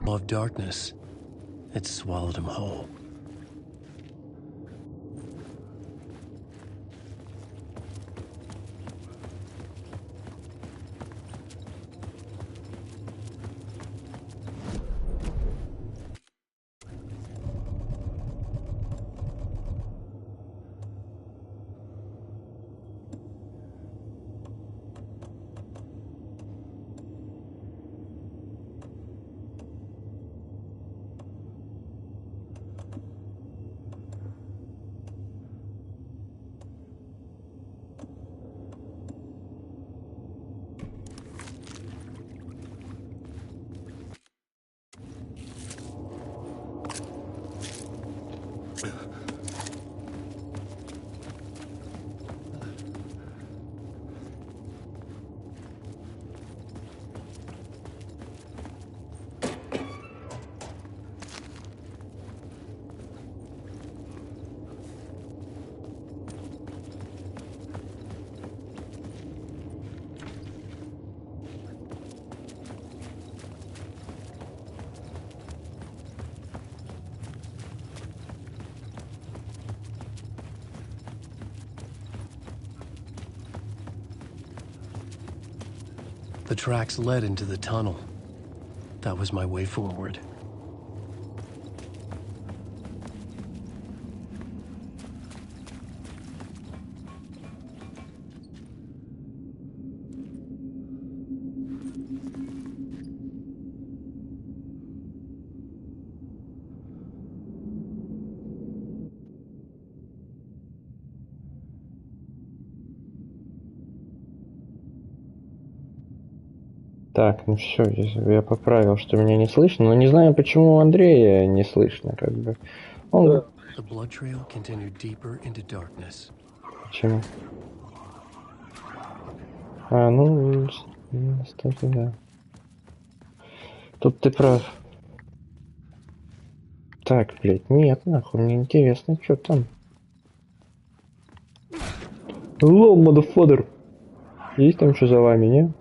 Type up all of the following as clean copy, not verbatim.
Of darkness, it swallowed him whole. The tracks led into the tunnel. That was my way forward. Так, ну все, я поправил, что меня не слышно, но не знаю, почему Андрея не слышно, как бы. Он... Да. The blood trail continued deeper into darkness. Почему? А, ну, кстати, да. Тут ты прав. Так, блядь, нет, нахуй, мне интересно, что там. Hello, motherfucker! Есть там что за вами, не?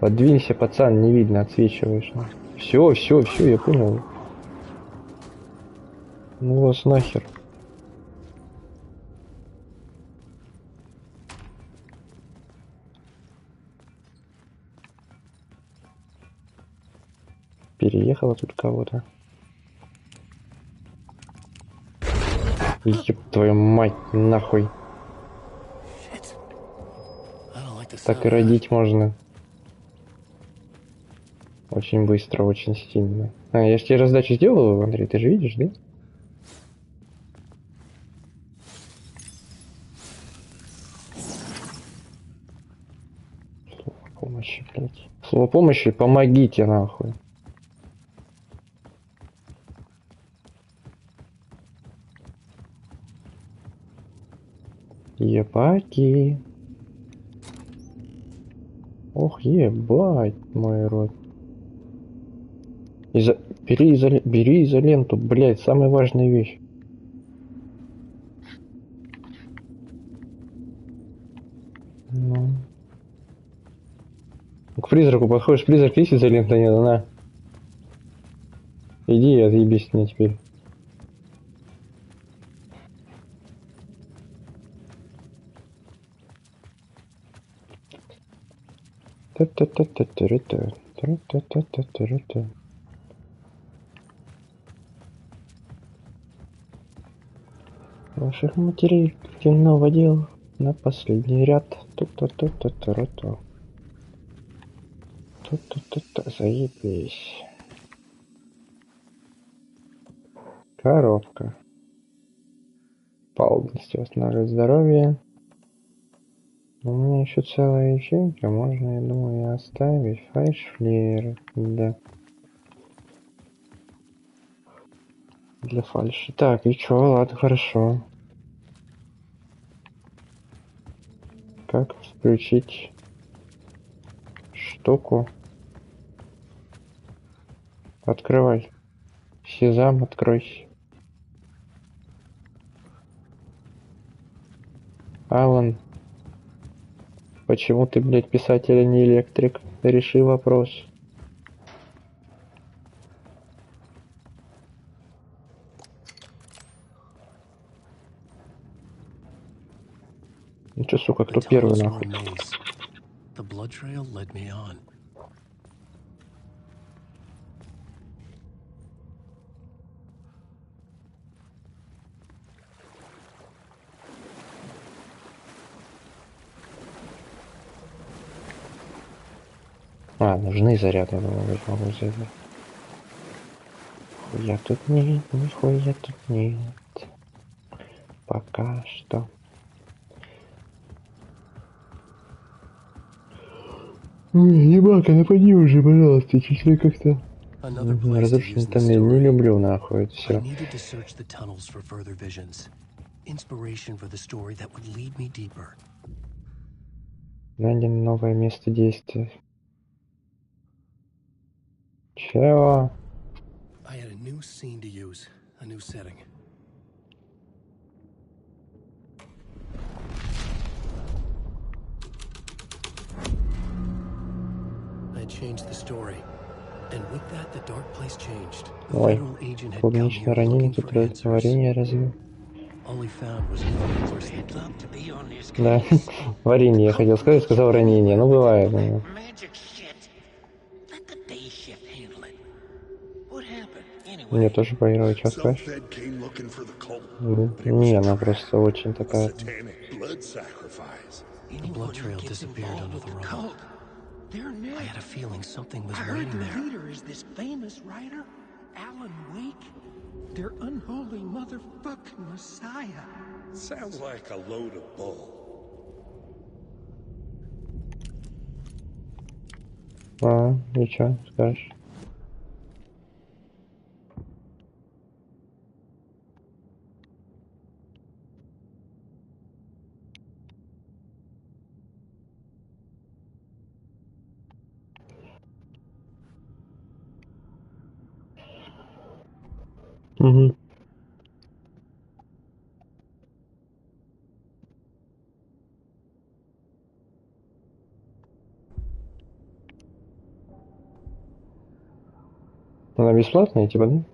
Подвинься, пацан, не видно, отсвечиваешь. Все, я понял. Ну вас нахер. Переехала тут кого-то. Еб твою мать, нахуй. Так и родить можно. Очень быстро, очень стильно. А, я же тебе раздачу сделал, Андрей, ты же видишь, да? Слово помощи, блядь. Слово помощи, помогите, нахуй. Ебаки. Ох, ебать, мой рот. Бери изоленту, блядь, самая важная вещь. Ну. К призраку подходишь, призрак есть изолента, нет, на. Иди и отъебись мне теперь. Ваших матерей кино водил на последний ряд. Ту-ту-ту-ту-ту-ту. Ту-ту-ту-ту. Заебись. Коробка. Полностью восстанавливает здоровье. У меня еще целая ячейка. Можно, я думаю, оставить. Фальшфлеер. Да. Для фальши. Так, и чё? Ладно, хорошо. Как включить штуку? Открывай. Сезам, откройся. Алан, почему ты, блядь, писатель, а не электрик? Реши вопрос. Ну чё, сука, кто The первый tunnels were нахуй? a maze. The blood trail led me on. А, нужны заряды, я думал, возьму взять. Я тут нет, нихуя тут нет. Пока что. Ебака, напади уже, пожалуйста, чуть-чуть как-то. Another place to use Разрушенный in the тоннель, не story. люблю нахуй это I все. needed to search the tunnels for further visions. Inspiration for the story that would lead me deeper. Найдем новое место действия. Чего? I had a new scene to use, a new setting. I changed the story. And with that, the dark place changed. A Ой, federal agent had come клубничное here ранение, looking for которое answers. варенье разве? All he found was a few worse than dead. Да, варенье я хотел сказать, сказал ранение. Ну бывает. Ну. Мне тоже поиграть, что скажешь? Не, она просто очень такая. The blood trail disappeared under the rubble. I had a feeling something was waiting there. Leader is this famous writer, Alan Wake. Their unholy motherfucking messiah. Sounds like a load of bull. А, и что скажешь? Угу. Она бесплатная, типа, да?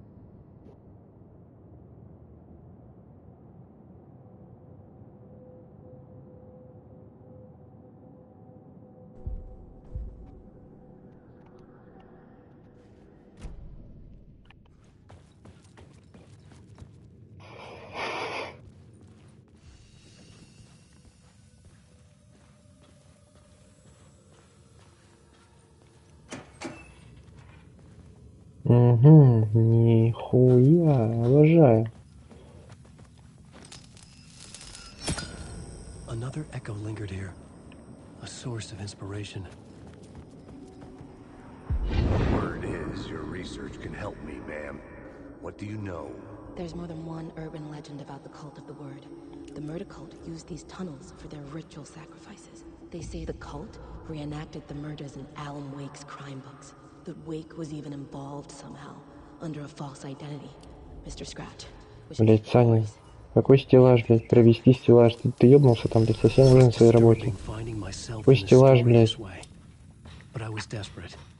Угу, нихуя, обожаю. Another echo lingered here, a source of inspiration. Word is your research can help me, ma'am. What do you know? There's more than one urban legend about the cult of the Word. The murder cult used these tunnels for their ritual sacrifices. They say the cult reenacted the murders in Alan Wake's crime books. That Wake was even involved somehow, under a false identity. Mr. Scratch. Блять, Саня, какой стеллаж, блять, провести стеллаж? Ты ёбнулся там, блять, совсем уже на своей работе. Какой стеллаж, блять?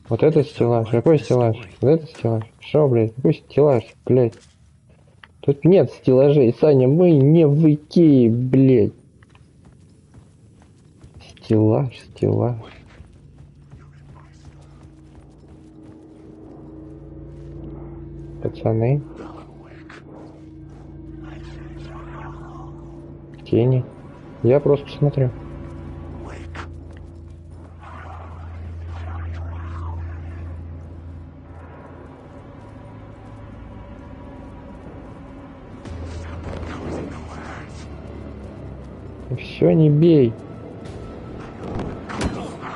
Вот этот стеллаж, какой стеллаж? Вот этот стеллаж? Шо, блять, какой стеллаж, блять? Тут нет стеллажей, Саня, мы не в Икее, блять. Стеллаж, стеллаж. Пацаны. Тени. Я просто посмотрю. Все, не бей.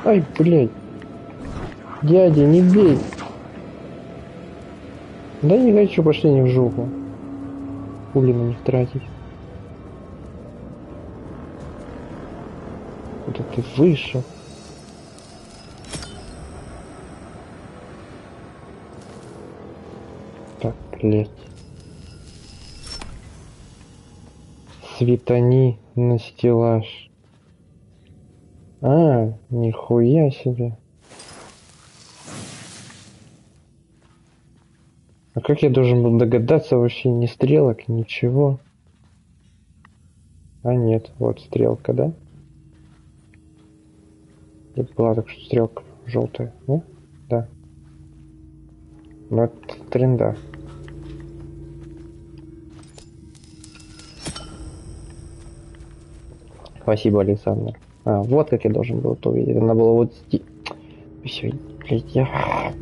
Ай, блядь. Дядя, не бей. Да не хочу, пошли не в жопу. Пули на них тратить. Куда ты вышел? Так, блядь. Светани на стеллаж. А, нихуя себе. А как я должен был догадаться, вообще ни стрелок, ничего? А нет, вот стрелка, да? Тут была так что стрелка желтая, не? Да. Ну это тренда. Спасибо, Александр. А, вот как я должен был это увидеть. Надо было вот здесь. Все, блядь, я...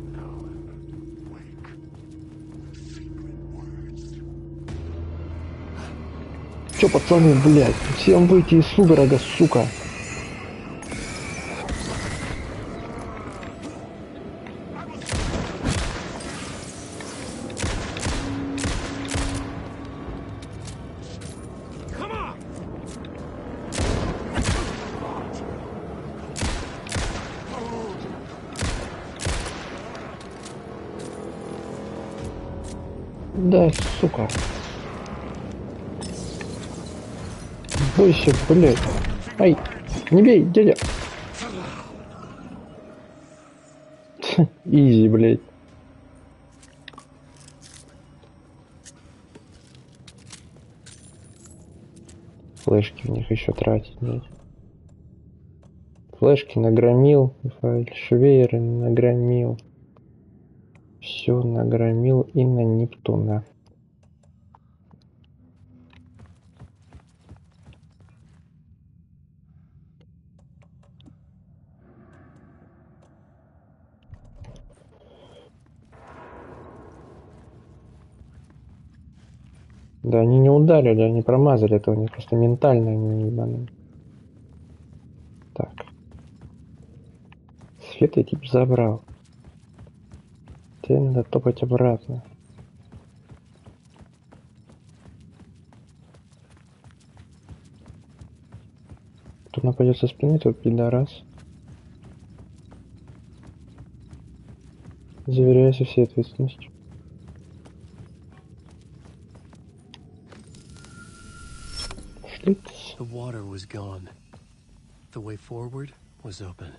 Чё, пацаны, блядь? Всем выйти из судорога, сука. Да, сука. Бойся, блядь. Ай, не бей, дядя. Изи, блядь. Флешки в них еще тратить, блядь. Флешки нагромил, фальшвейеры нагромил. Все нагромил и на Нептуна. Да они не ударили, они промазали, это у них просто ментально они ебаные. Так. Свет я тип забрал. Тебе надо топать обратно. Тут нападет со спины, тут пидорас. Заверяйся всей ответственностью. Шлиц. The water was gone. The way forward was open.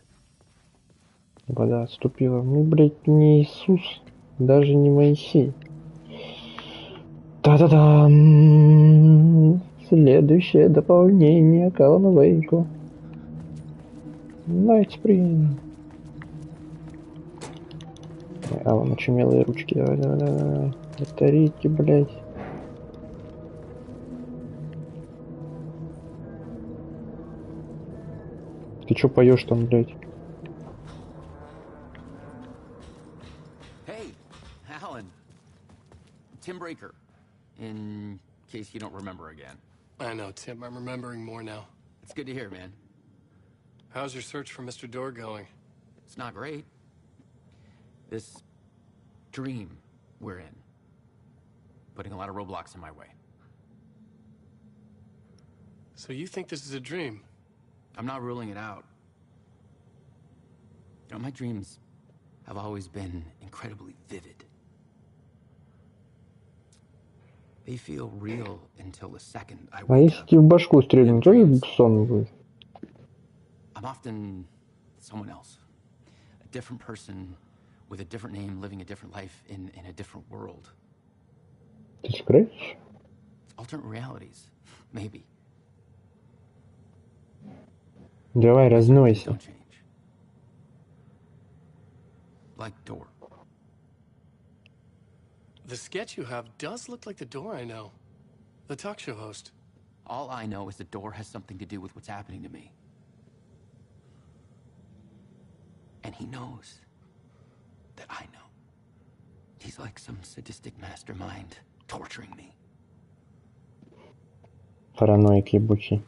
Вода отступила. Ну, блядь, не Иисус. Даже не Моисей. Та-да-дам! Следующее дополнение к Алану Вейку. Night Spring. Алан, очумелые ручки. Давай, давай, давай. Батарейки, блядь. Ты чё поешь там, блядь? Hey, Alan. Tim Breaker. In case you don't remember again. I know, Tim. I'm remembering more now. It's good to hear, man. How's your search for Mr. Door going? It's not great. This dream we're in. Putting a lot of roadblocks in my way. So you think this is a dream? I'm not ruling it out. You know, my dreams have always been incredibly vivid. They feel real until the second I А wake если up. тебе в башку стрельнуть, тоже сон будет? I'm often someone else. A different person with a different name, living a different life in a different world. Ты скрываешь? Alternate realities, maybe. Давай, Things разнойся. don't change. Like Door. The sketch you have does look like the Door I know. The talk show host. All I know is the Door has something to do with what's happening to me. And he knows that I know. He's like some sadistic mastermind torturing me. Параноик ебучий.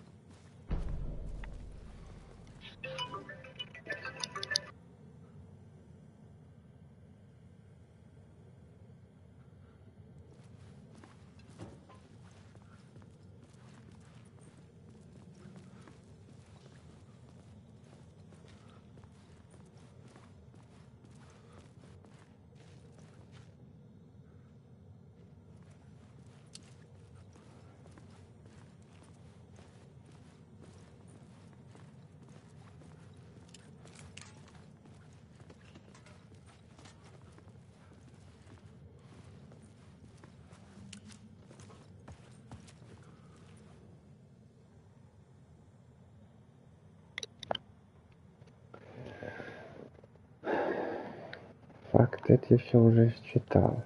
Факт, это я все уже читал.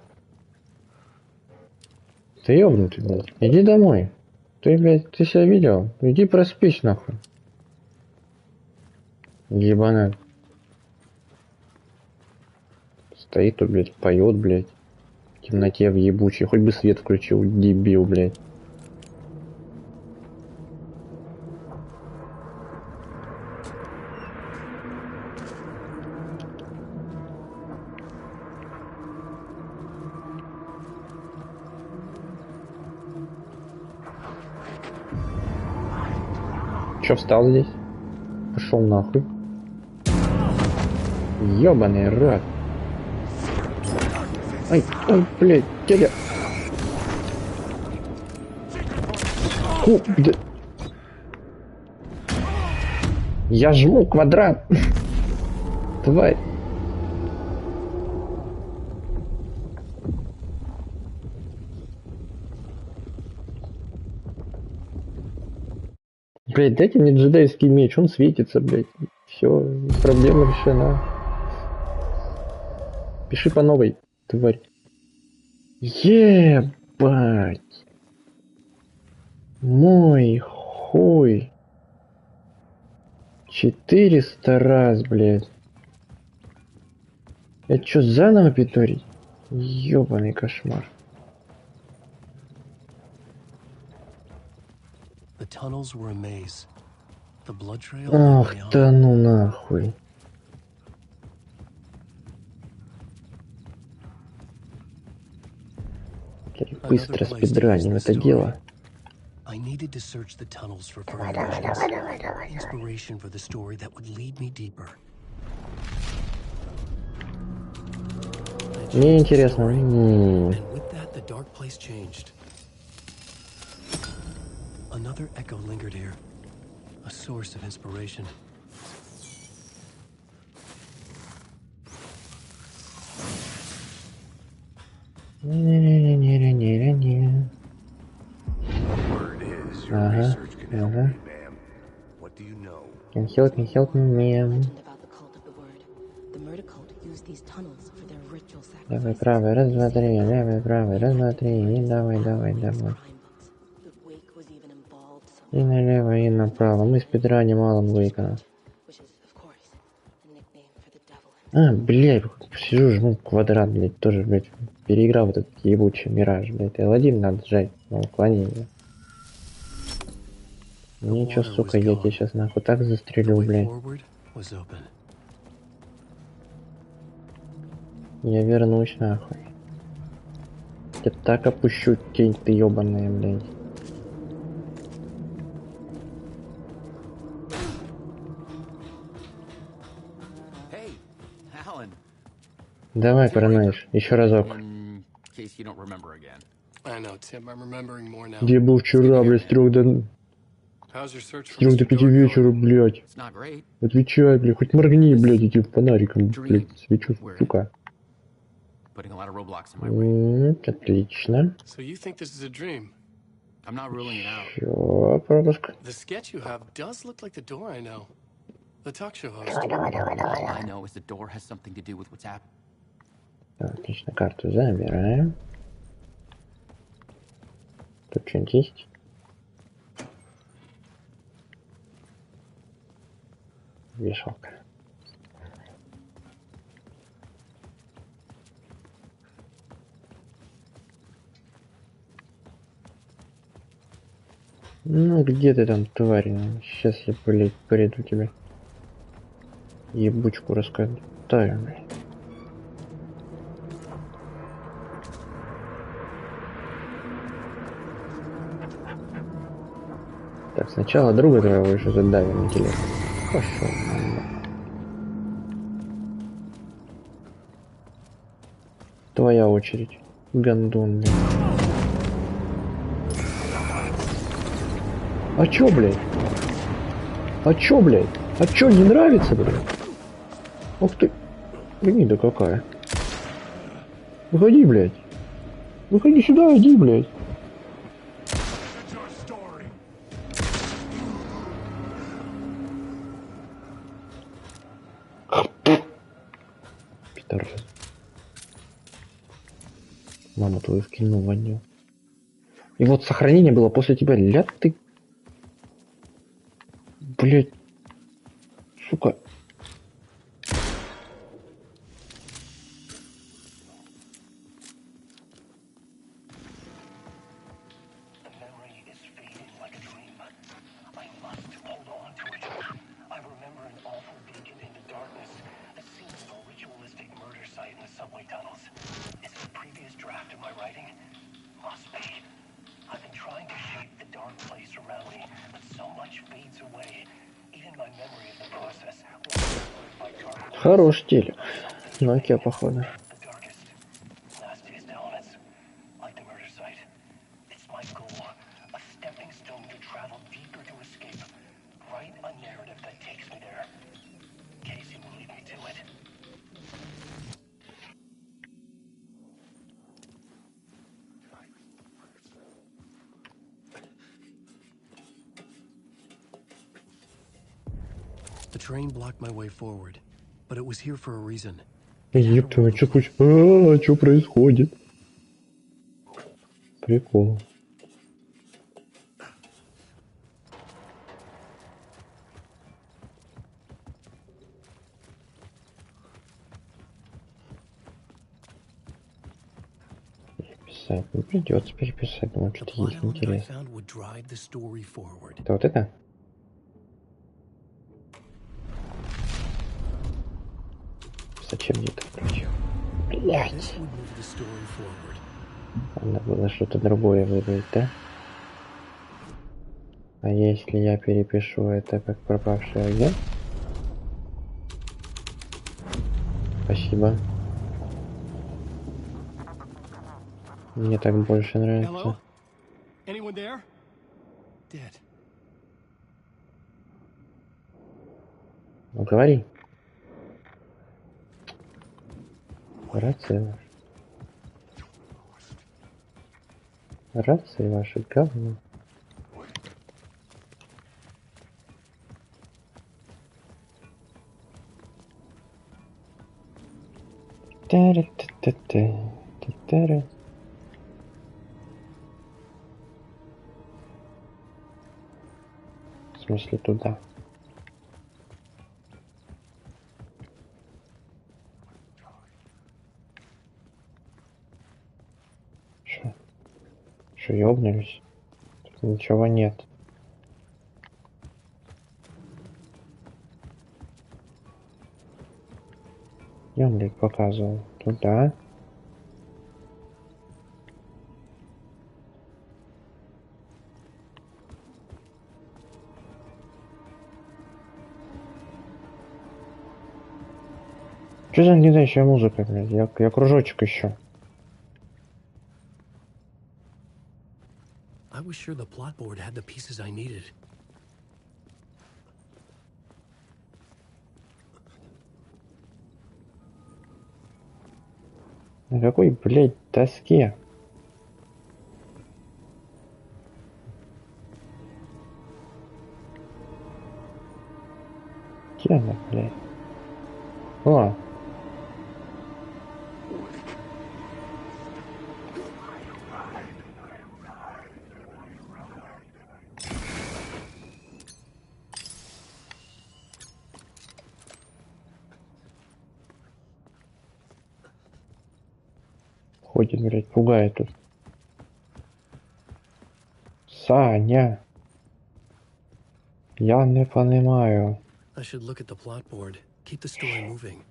Ты ёбнутый, блядь. Иди домой. Ты, блядь, ты себя видел? Иди проспись, нахуй. Ебанат. Стоит тут, блядь, поет, блядь. В темноте в ебучей. Хоть бы свет включил, дебил, блядь. Чё встал здесь? Пошел нахуй. Ёбаный рот. Ай, ой, блядь, дядя. Фу, да. Я жму квадрат. Тварь. Блядь, дайте мне джедайский меч, он светится, блядь. Все, проблема решена. Пиши по новой, тварь. Ебать. Мой хуй. 400 раз, блядь. Это что, заново питорить? Ёбаный кошмар. The tunnels were a maze. The blood trail Ах, led me да on. ну нахуй. Быстро спидраним это дело. I needed to search the tunnels for further visions. Inspiration for the story that would lead me deeper. Мне интересно. And with that, the dark place changed. Another echo lingered here, a source of inspiration. Не-не-не-не-не-не-не. Word is your Uh-huh, research can help uh-huh. me, ma'am. What do you know? Can help me, ma'am. Legend about the cult of the word. The murder cult used these tunnels for their ritual Левый, sacrifices. правый, раз, два, три, левый, правый, раз, два, три, и давай, давай, давай. Crime books. The wake was even involved И somehow. налево, и направо. Мы спидраним Алан Уэйка. Which is, of course, a nickname for the devil. А, блядь, сижу, жму квадрат, блядь, тоже, блядь, переиграл в этот ебучий мираж, блядь. L1 надо сжать на уклонение. Ничего, сука, я тебя сейчас нахуй так The застрелю, way блядь. forward was open. Я вернусь, нахуй. Я так опущу, тень ты ебаная, блядь. Hey, Alan. Давай, параноишь, еще разок. In case you don't remember again. I know, Tim. I'm remembering more now. Где был вчера, блядь, с 3 до... How's your search С for 3 до Mr. 5 Dork вечера, going? блядь. It's not great. Отвечай, блядь, хоть моргни, блядь, этим фонариком, блядь, свечу, сука. Putting a lot of roadblocks in my way. Отлично. So you think this is a dream? I'm not ruling it out. Все, пропуск. The sketch you have does look like the door I know. The talk show host. All I know is the door has something to do with what's happening. Отлично, карту забираем. Тут что-нибудь есть? Вешалка. Ну, где ты там, тварь? Сейчас я, блядь, приду тебе. Ебучку раскатаю, блядь. Так, сначала друга твоего еще задавим на телефон. Пошел, мама. Твоя очередь. Гандон, блядь. А чё, блядь? А чё, блядь? А чё, не нравится, блядь? Ух ты. Гнида какая. Выходи, блядь. Выходи сюда, иди, блядь. Пидорас. Маму твою вкинул в отдел. И вот сохранение было после тебя. Ля ты... Блять. Сука. Хорош телек. Nokia, походу. The train blocked my way forward, but it was here for a reason. Еб твою, чё пусть... чё происходит? Прикол. Переписать. Ну, придется переписать, думаю, The что-то plot есть element I интересное. found would drive the story forward. Это вот это? Зачем мне это включил? Блять. This would move the story forward. Надо было что-то другое выбрать, да? А если я перепишу это как пропавший агент? Спасибо. Мне так больше нравится. Hello? Anyone there? Dead. Ну говори. Рация ваша. Рация ваша говно. Та-ра-та-та-та. В смысле туда? Что, ёбнулись? Тут ничего нет. Я, блядь, показывал. Туда. Что за летающая музыка, блядь? Я кружочек ищу. I was sure the plot board had the pieces I needed. На какой, блядь, доске? Где она, блядь? О! Ходит, блядь, пугает тут. Саня! Я не понимаю. I should look at the plot board. Keep the story moving.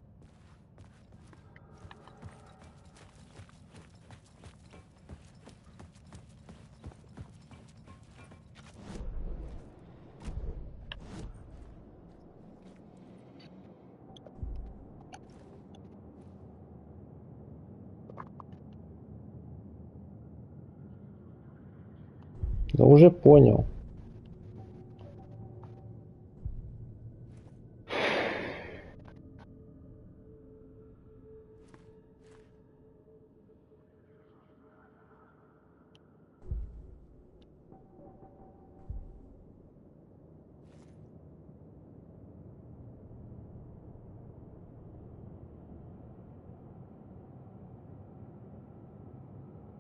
Да уже понял.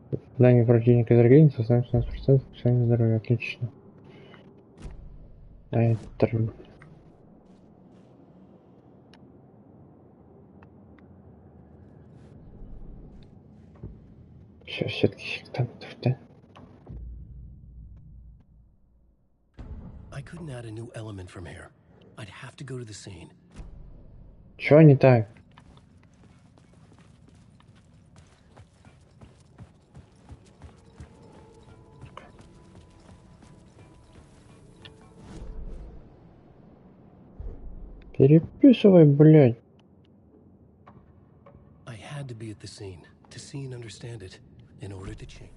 Попадание противника из организма составляет 16% специального здоровья. Отлично. Enter. Все, все-таки сектантов, да? I couldn't add a new element from here. I'd have to go to the scene. Чё не так? Переписывай, блядь. I had to be at the scene to see and understand it in order to change.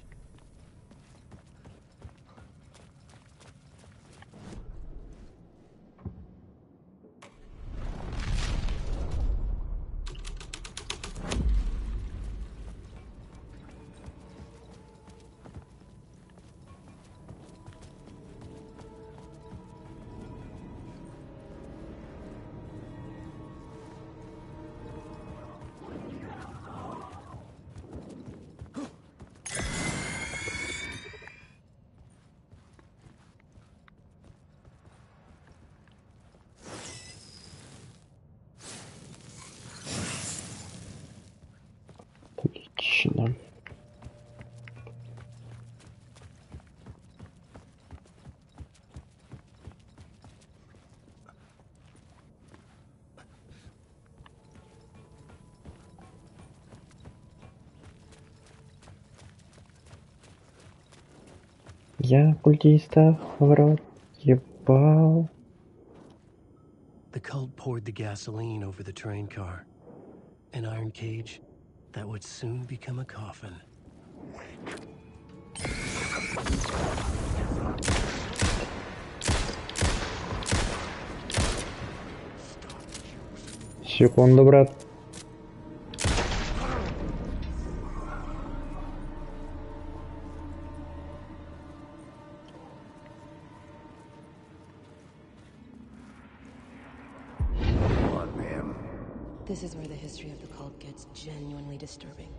Отлично. Я культистов в рот ебал. The cult poured the gasoline over the train car. An iron cage that would soon become a coffin. Секунду, брат. This is where the history of the cult gets genuinely disturbing.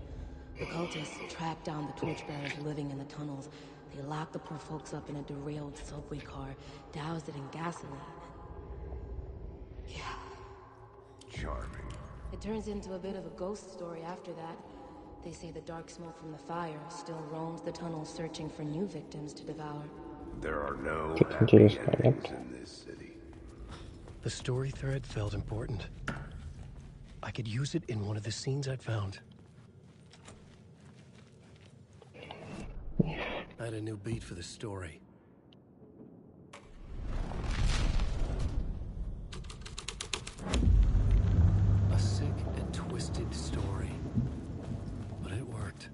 The cultists tracked down the torchbearers living in the tunnels. They locked the poor folks up in a derailed subway car, doused it in gasoline. Yeah. Charming. It turns into a bit of a ghost story after that. They say the dark smoke from the fire still roams the tunnels searching for new victims to devour. There are no Как happy интересно, endings нет? in this city. The story thread felt important. I could use it in one of the scenes I'd found. I had a new beat for the story. A sick and twisted story. But it worked.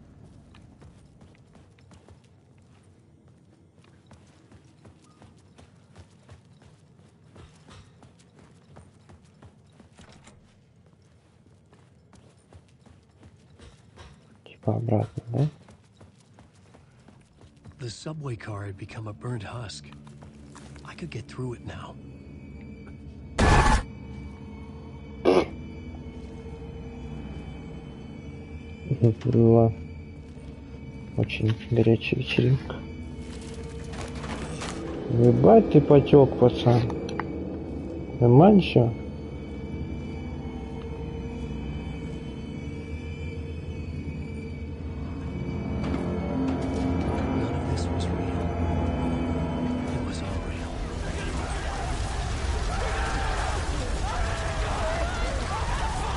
Типа обратно, да? The subway car had become a burnt husk. I could get through it now. Была очень горячая вечеринка. Ебать ты потек, пацан. Нормально всё? None of this was real. It was all real.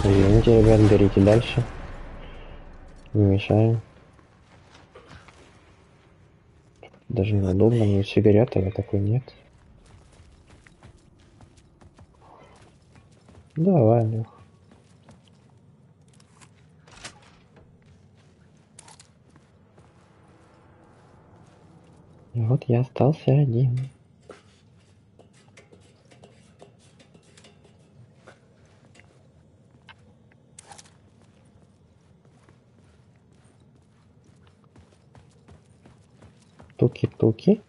Извините, ребят, горите дальше. Не мешаем. Даже неудобно, мне все горят, а я такой нет. Давай, Лех. И вот я остался один. Туки-туки.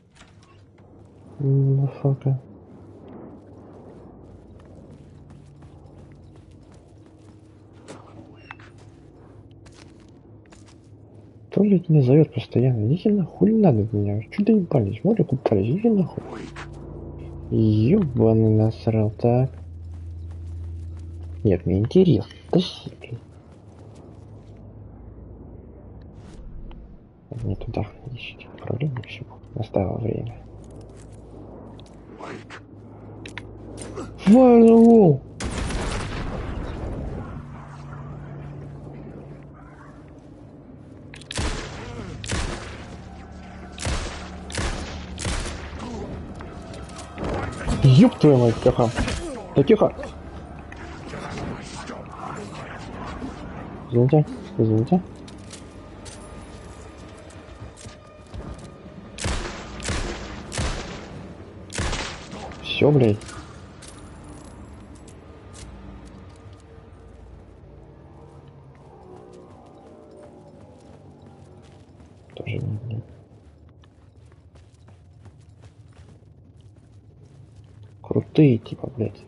Мафака. Туалет меня зовет постоянно. Идите нахуй, не надо меня. Чё доебались? Море купались, идите нахуй. Ёбаный насрал, так. Нет, мне интересно. Тащи, блин. Не туда ищите управление, все. Настало время. Fire the wall! Ёб твою мать, тихо. Да тихо. Извините, извините. Все, блядь. Тоже не, блядь. Крутые, типа, блядь.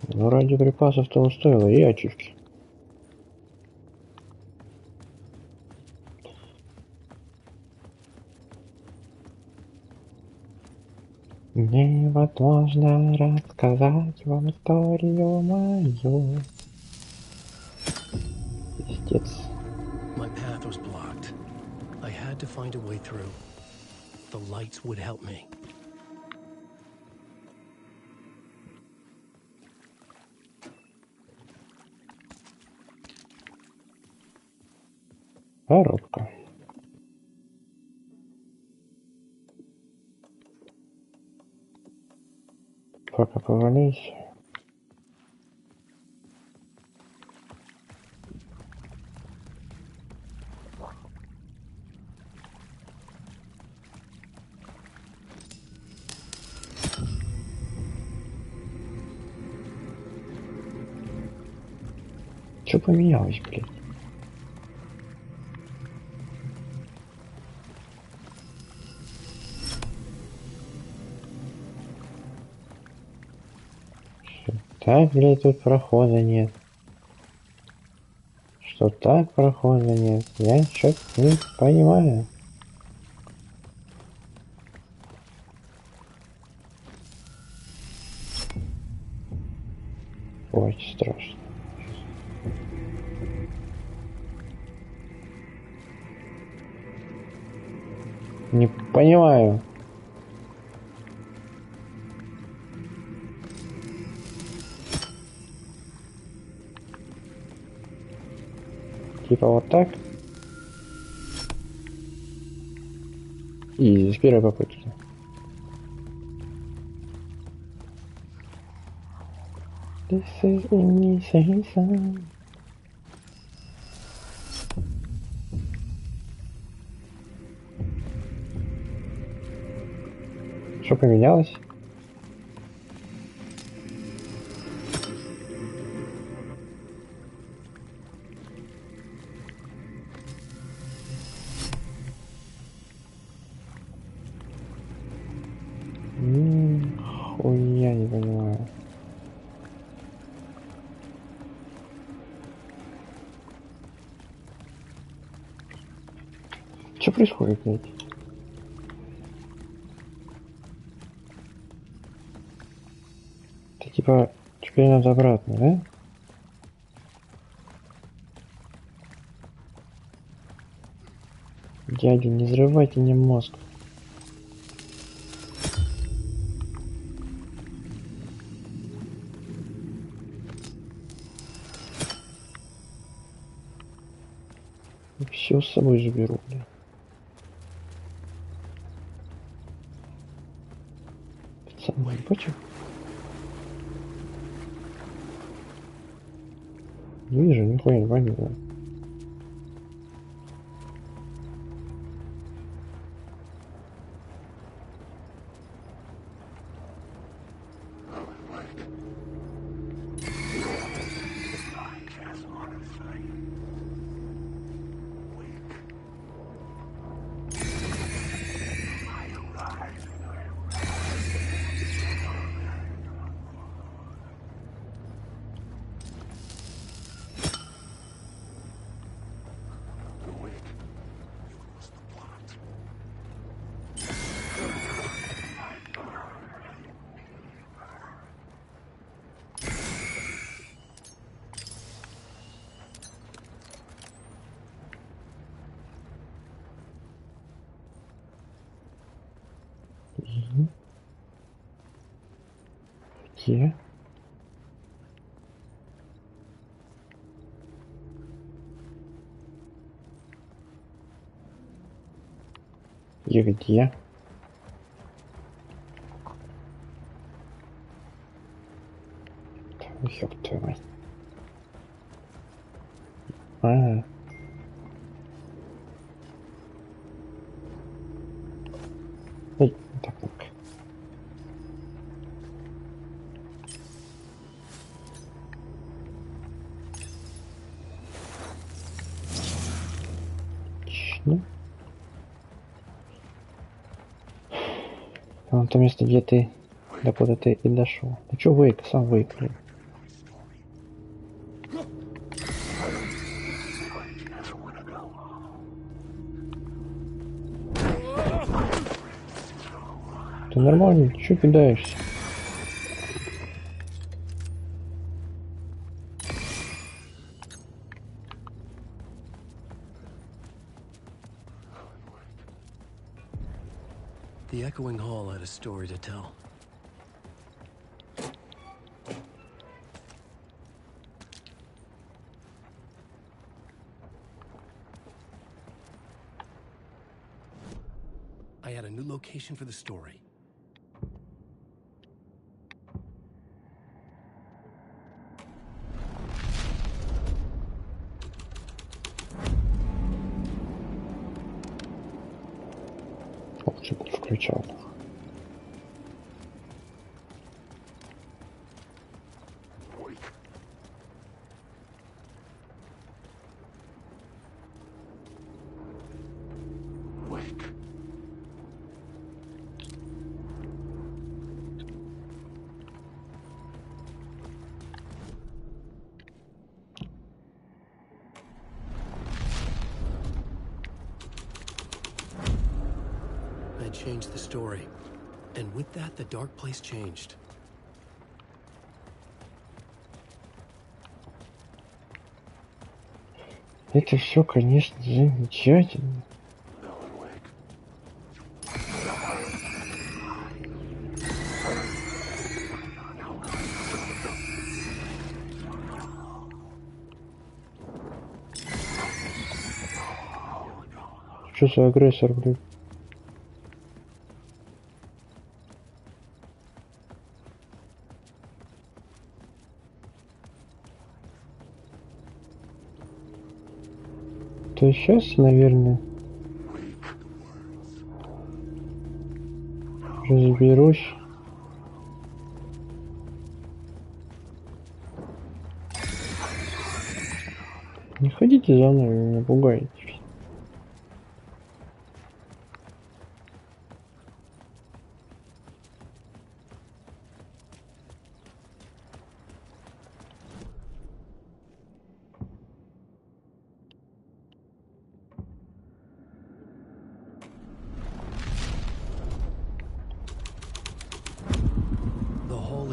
Ну, ради припасов того стоило и ачивки. Невозможно рассказать вам историю мою. Пиздец. My path was blocked. I had to find a way through. The lights would help me. Коробка. Пока повались. Что поменялось, блядь? Так, блядь, тут прохода нет. Что так прохода нет? Я что-то не понимаю. Очень страшно. Не понимаю. Типа вот так. И с первой попытки. This is initiation. Что поменялось? Хуя не понимаю. Что происходит, блядь? Это типа теперь надо обратно, да? Дядя, не взрывайте мне мозг. Все с собой заберу, бля. Пацаны, почему? Не вижу, нихуя не понятно. Где? И где? Ёб твою мать. Ой, так. Отлично. Вон то место, где ты, докуда ты и дошел. Ну чё Вейк, сам Вейк, блин. Ты нормально, чё кидаешься? The echoing hall had a story to tell. I had a new location for the story. Оптику включал. I changed the story. And with that, the dark place changed. Это все, конечно, замечательно. Что за агрессор, блин? То сейчас, наверное, разберусь. Не ходите за мной, не пугайте.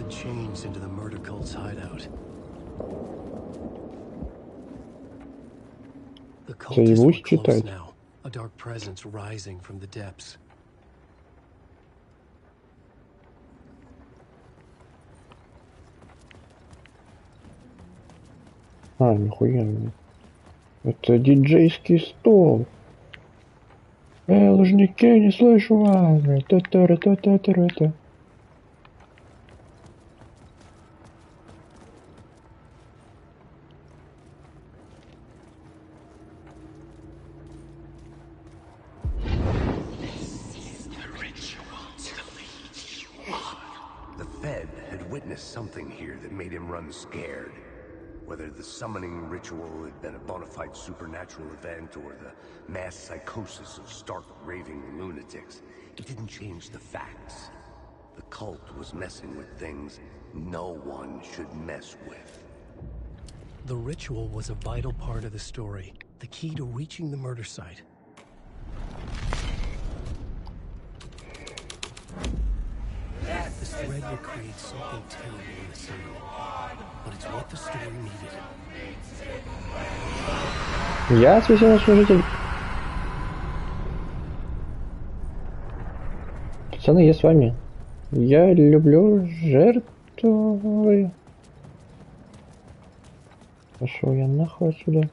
Changed into the murder cult's hideout. The cultists were close now, a dark presence rising from the depths. Нихуя. Это диджейский стол. Лужники, не слышу вас. Та-та-ра-та-та-та-та. Something here that made him run scared. Whether the summoning ritual had been a bona fide supernatural event or the mass psychosis of stark raving lunatics, it didn't change the facts. The cult was messing with things no one should mess with. The ritual was a vital part of the story, the key to reaching the murder site. This thread will create something terrible in the city, but it's what the story needed. Я священнослужитель. Пацаны, я с вами. Я люблю жертв. Стой. Пошел я нахуй отсюда.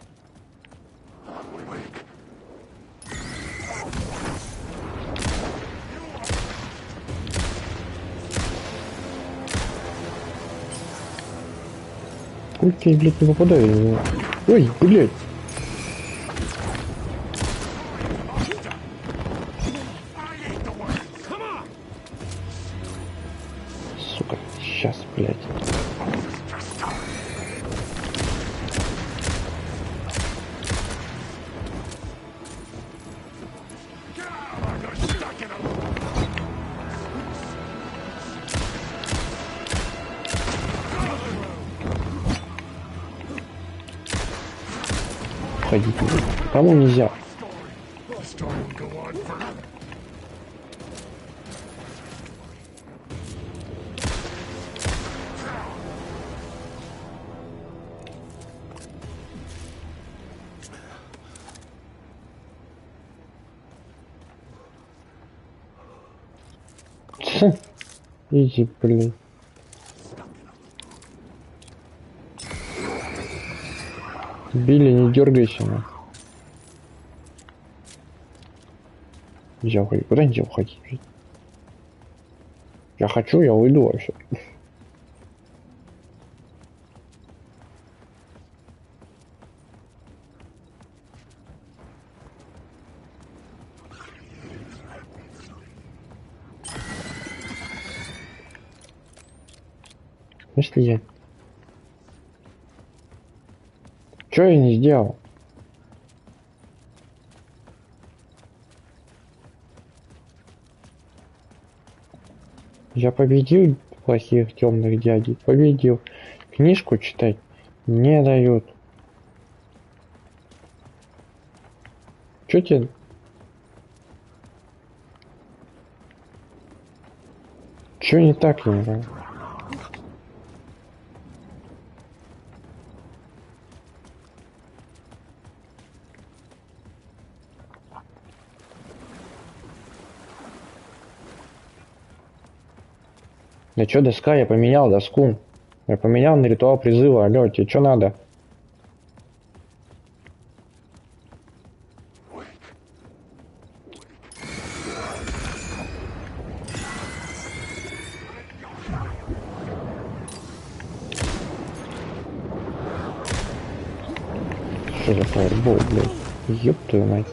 Сколько я, блядь, не попадаю в него. Ой, блядь. Сука, сейчас, блядь. Ходить нельзя. Кому нельзя? Иди, блин. Билли, не дергайся, на. Нельзя уходить. Куда нельзя уходить? Я хочу, я уйду вообще. Если я... Чё я не сделал? Я победил плохих темных дядей. Победил. Книжку читать не дают. Чё тебе... Чё не так, я не знаю. Да чё доска? Я поменял доску. Я поменял на ритуал призыва. Алло, тебе чё надо? Что за фаербол, блядь? Ёб твою мать.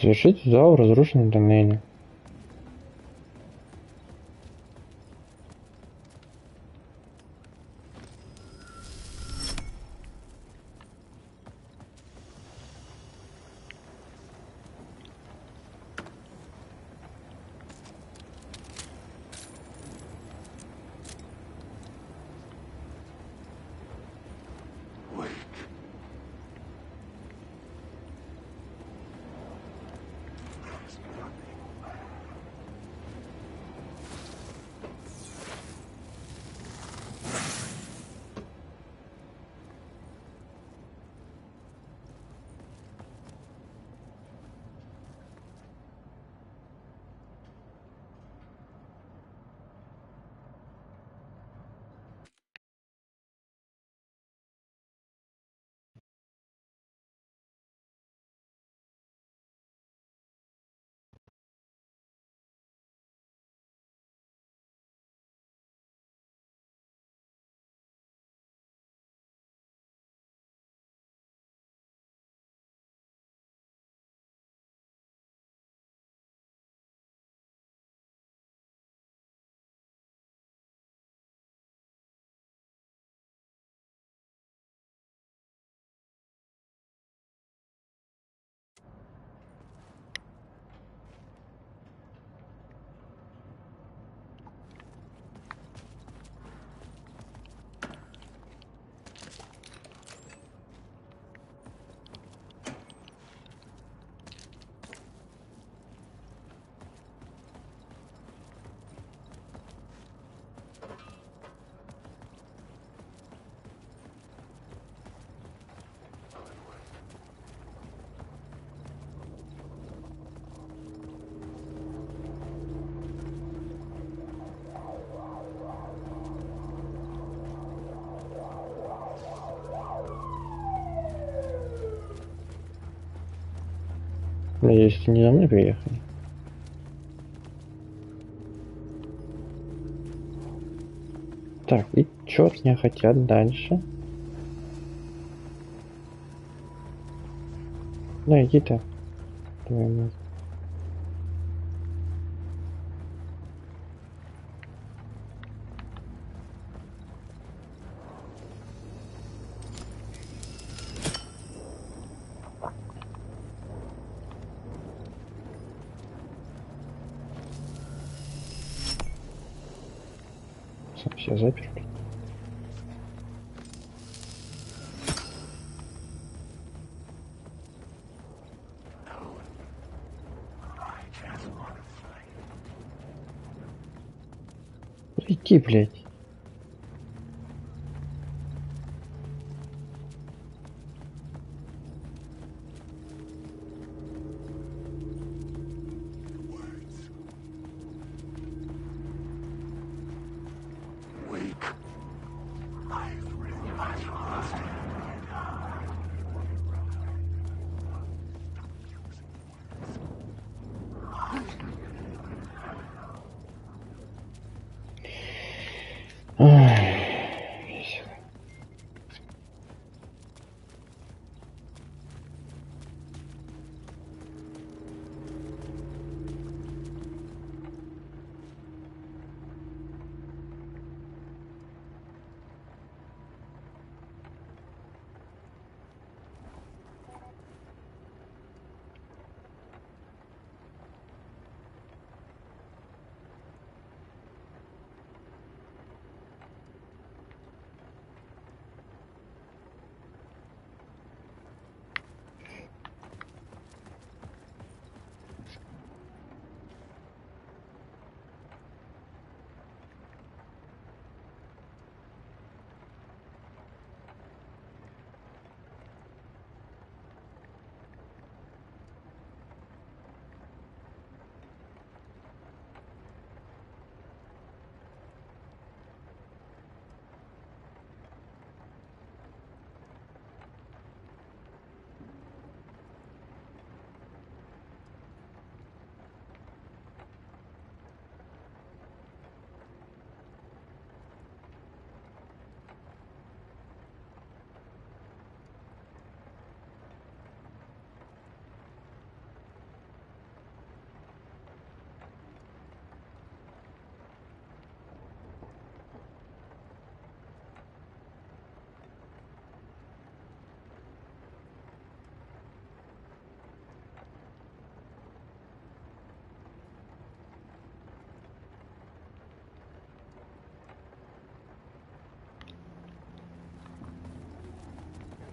Завершите зал в разрушенном тоннеле. Надеюсь, не за мной приехали. Так, и чё от меня хотят дальше? Да, иди ты. Твою мать. Все заперли. Иди, блядь.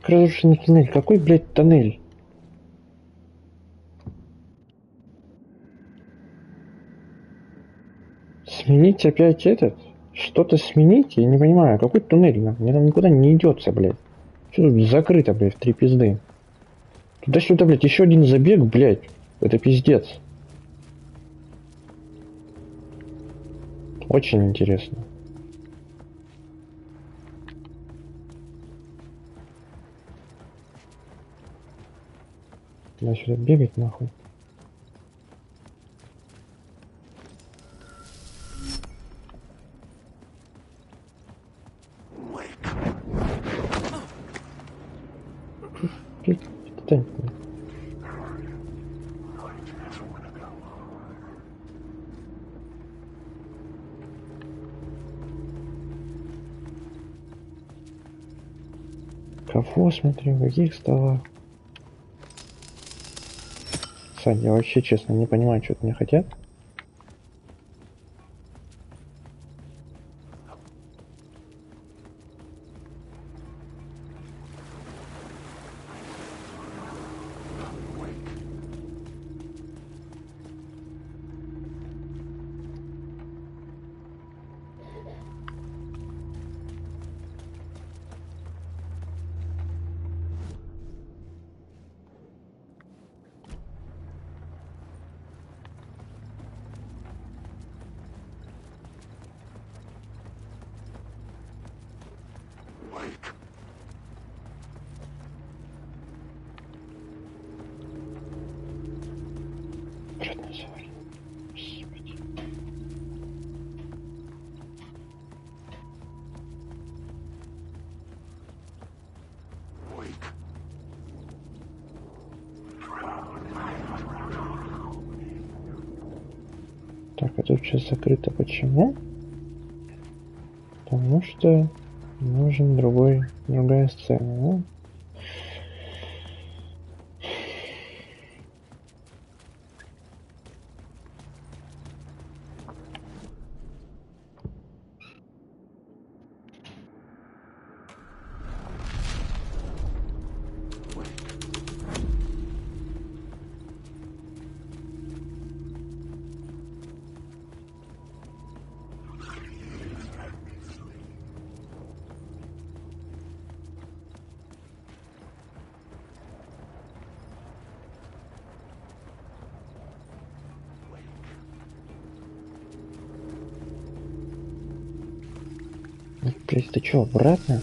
Разрушенный туннель. Какой, блядь, тоннель? Сменить опять этот? Что-то сменить? Я не понимаю. Какой туннель? Мне там никуда не идется, блядь. Что тут закрыто, блядь, в 3 пизды? Туда-сюда, блядь, еще один забег, блядь. Это пиздец. Очень интересно. Туда-сюда бегать, нахуй. Встань. Кого смотри, в каких столах? Сань, я вообще честно не понимаю, что от меня хотят. завалил. Господи. Так, а тут сейчас закрыто. Почему? Потому что нужен другая сцена, да? Блять, ты чё, обратно?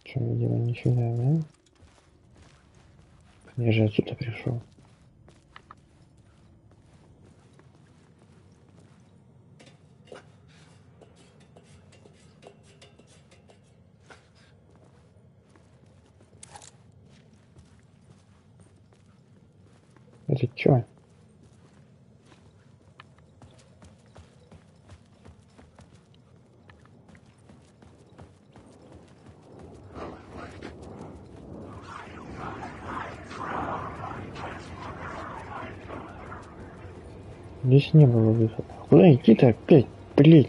Что, видимо, нифига, да? Я же отсюда пришел. Это чё? Здесь не было выхода. Куда идти-то опять, блин?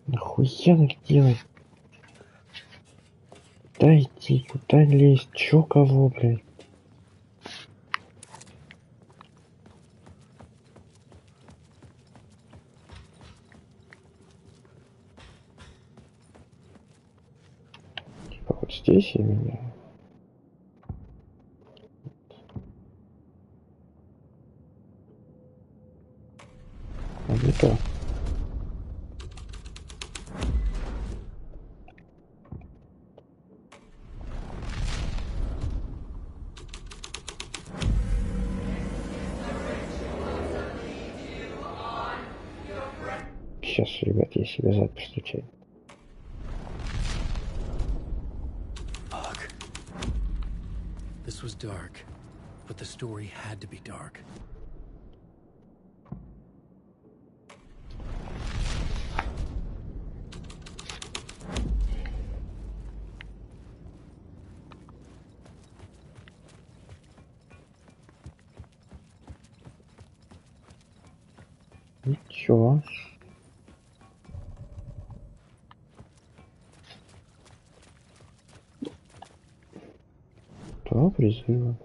Нахуя так делать? Куда идти, куда лезть, чё кого, блядь? Типа вот здесь я меня... А не то. Сейчас, ребят, я себе зад постучаю. Fuck. This was dark, but the story had to be dark. Ничего. Два призыва.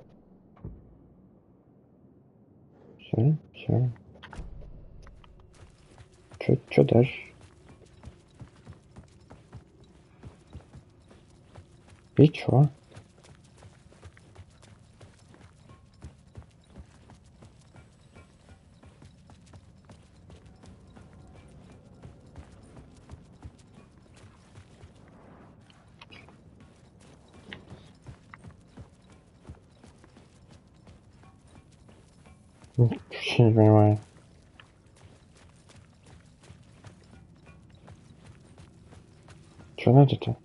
Все, все. Чё дальше? И чё? Вообще не понимаю. Чё надо-то?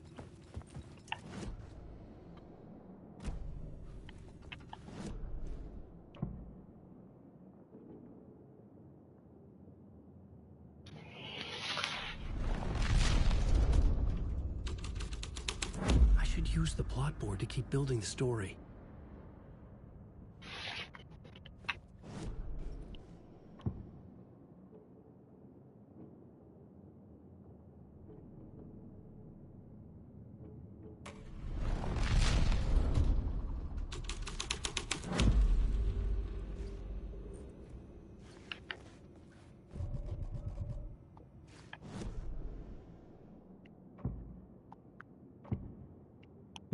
I should use the plot board to keep building the story.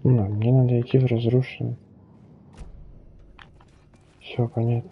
Мне надо идти в разрушенный. Все понятно.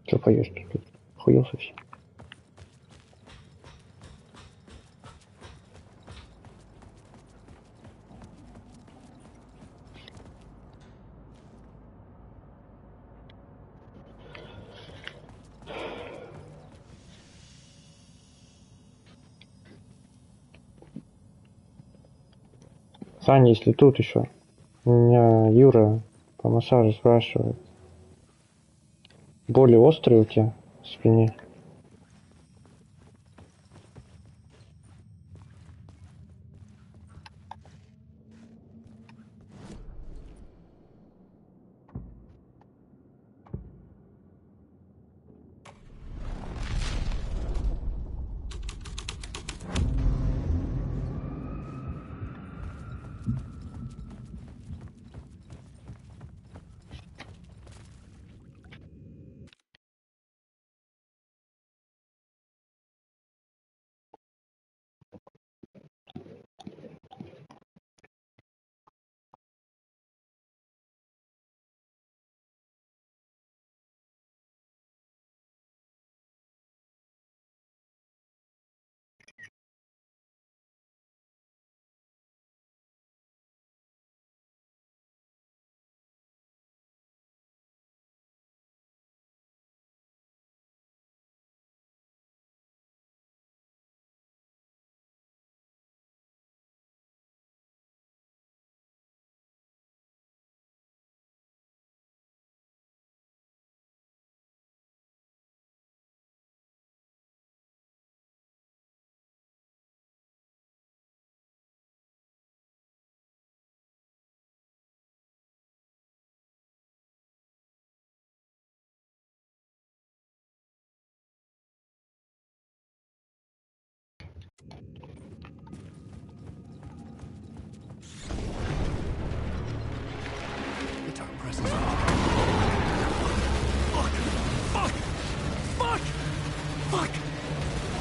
Что поешь тут? Хуел совсем. Саня, если тут еще. Меня Юра по массажу спрашивает. Боли острые у тебя в спине?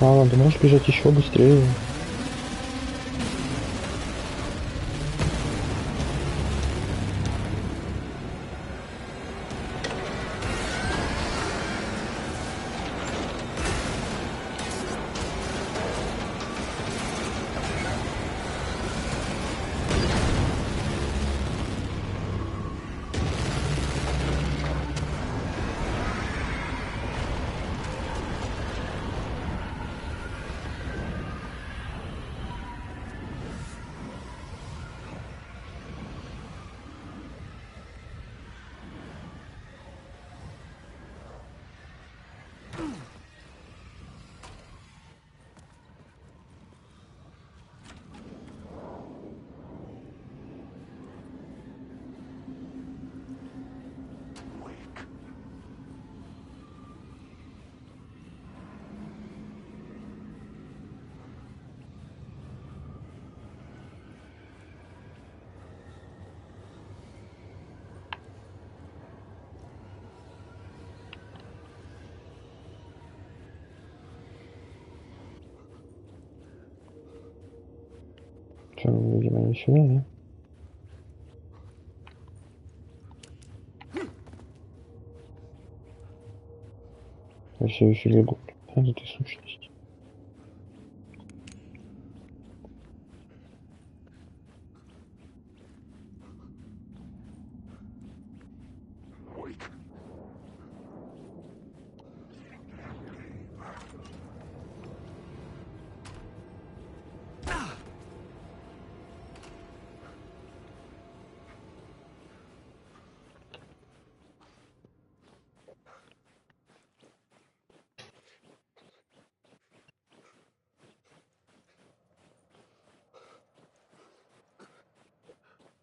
Алан, ты можешь бежать еще быстрее? Это, видимо, не сюда, да? Я все еще бегу от этой сущности.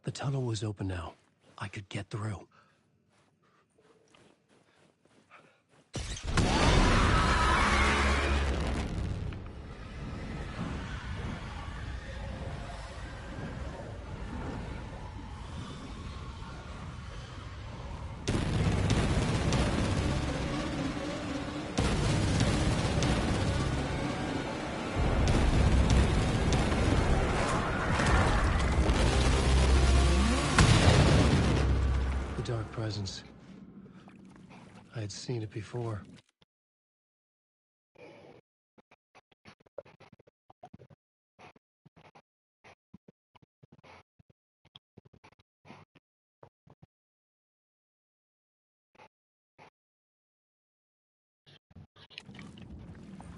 The tunnel was open now. I could get through. Dark presence. I had seen it before.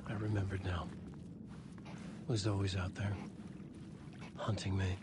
I remembered now. It was always out there, hunting me.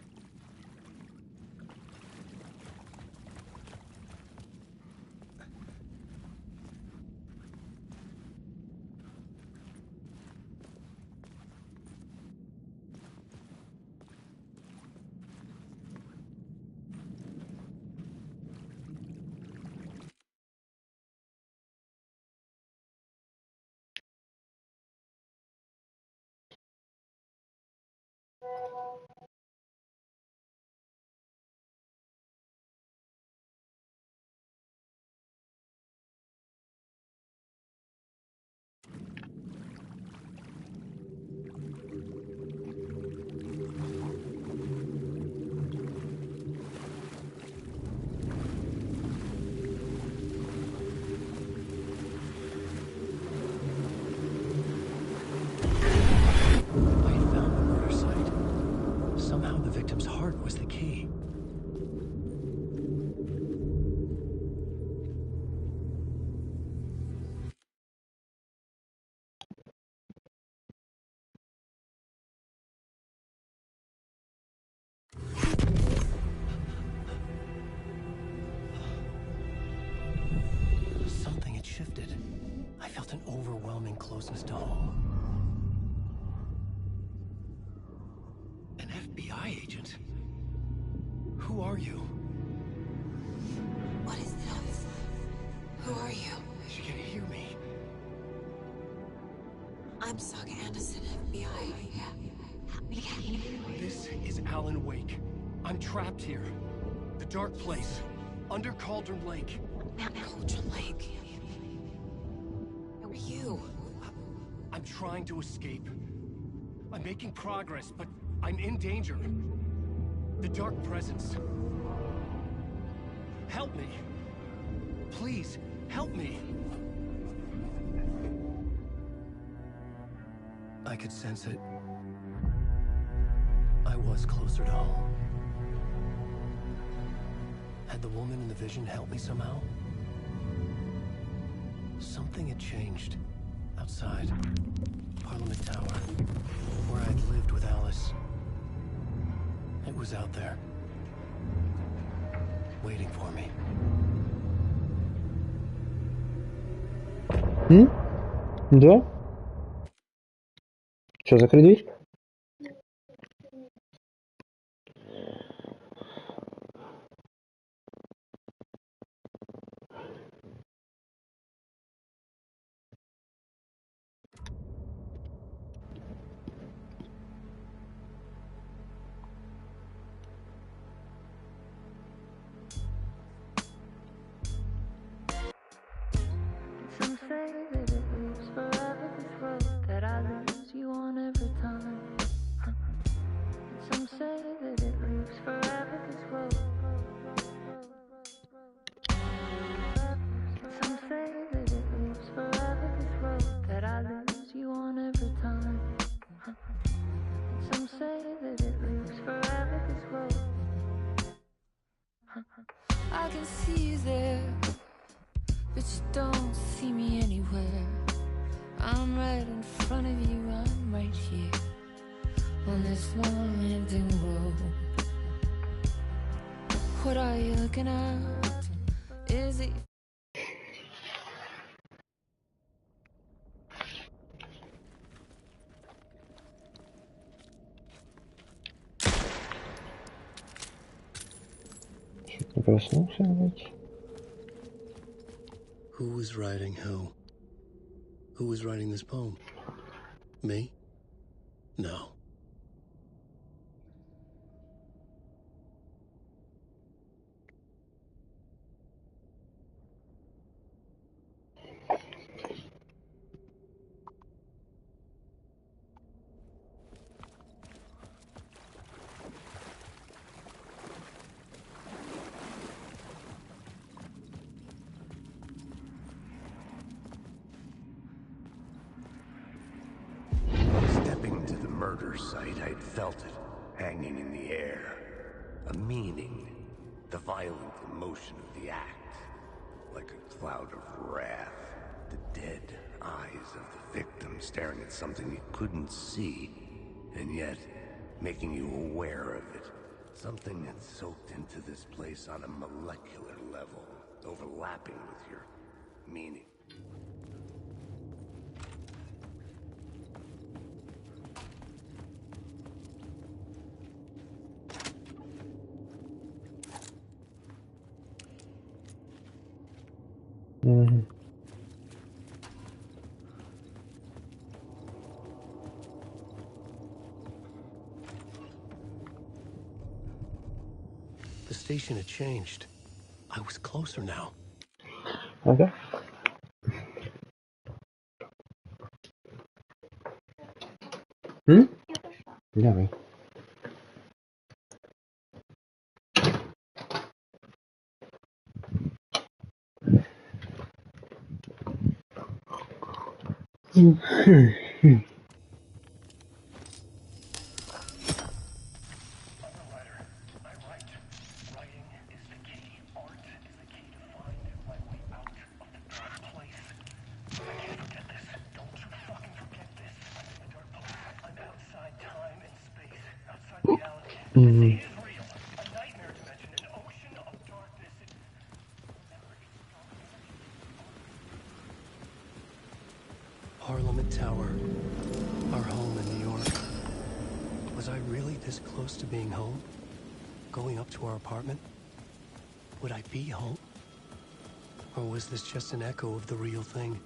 Shifted. I felt an overwhelming closeness to home. An FBI agent? Who are you? What is this? Who are you? She can hear me. I'm Saga Anderson, FBI. This is Alan Wake. I'm trapped here. The dark place. Under Cauldron Lake. Cauldron Lake. Who are you? I'm trying to escape. I'm making progress, but I'm in danger. The dark presence. Help me. Please, help me. I could sense it. I was closer to home. Had the woman in the vision helped me somehow? Something had changed. Outside. Parliament Tower. Where I'd lived with Alice. It was out there. Waiting for me. Да? Что, закрыть дверь? Some say that it was forever this road that I lose you on every time. in front of you, I'm right here on this long ending road. What are you looking at? Is it? Проснулся, блядь. Who was writing who? Who was writing this poem? Me? No. Stepping to the murder site, I'd felt it, hanging in the air. A meaning. The violent emotion of the act. Like a cloud of wrath. The dead eyes of the victim staring at something you couldn't see, and yet making you aware of it. Something that soaked into this place on a molecular level, overlapping with your meaning. The station had changed. I was closer now. Ага. Давай. Parliament Tower. Our home in New York. Was I really this close to being home? Going up to our apartment? Would I be home? Or was this just an echo of the real thing?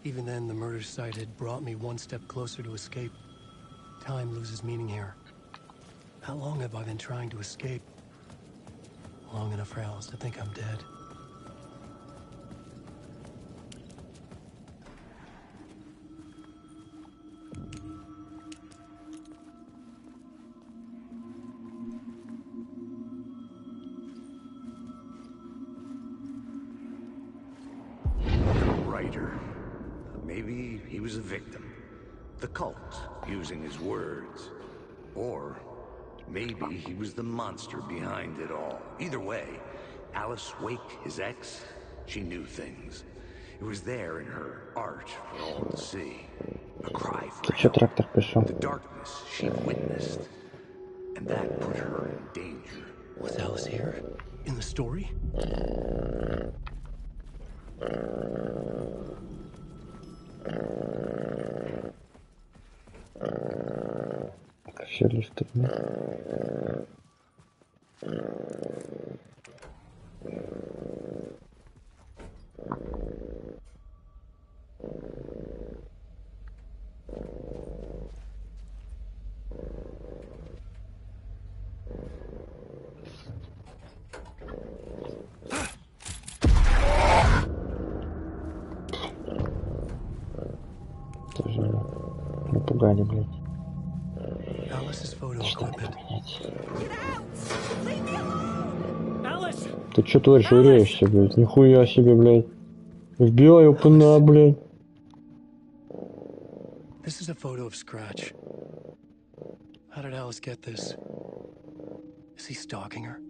Even then, the murder site had brought me one step closer to escape. Time loses meaning here. How long have I been trying to escape? Long enough for Alice to think I'm dead. Maybe he was a victim. The cult, using his words. Or maybe he was the monster behind it all. Either way, Alice Wake, his ex, she knew things. It was there in her art for all to see. A cry for help. The darkness she witnessed. And that put her in danger. Was Alice here? In the story? Все листы. Тоже напугали, блядь. Alice's photo equipment. Ты чё творишь, швыряешься, блядь? Нихуя себе, блядь. FBI open up, блядь. This is a photo of Scratch. How did Alice get this? Is he stalking her?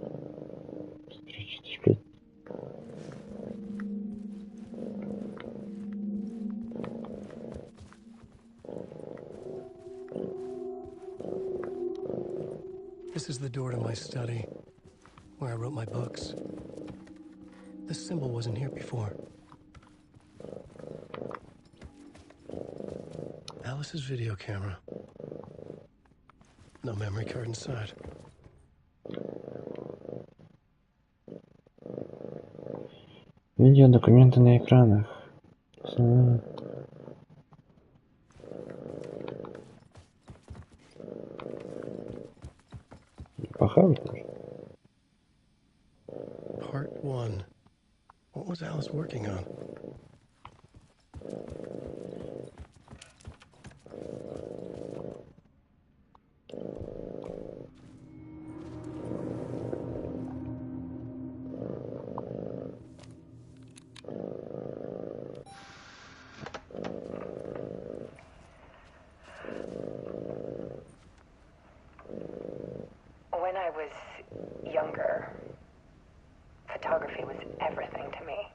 This is the door to my study, where I wrote my books. This symbol wasn't here before. Alice's video camera. No memory card inside. Видео, документы на экранах. Похавать можно? Part 1. What was Alice working on? When I was younger, photography was everything to me.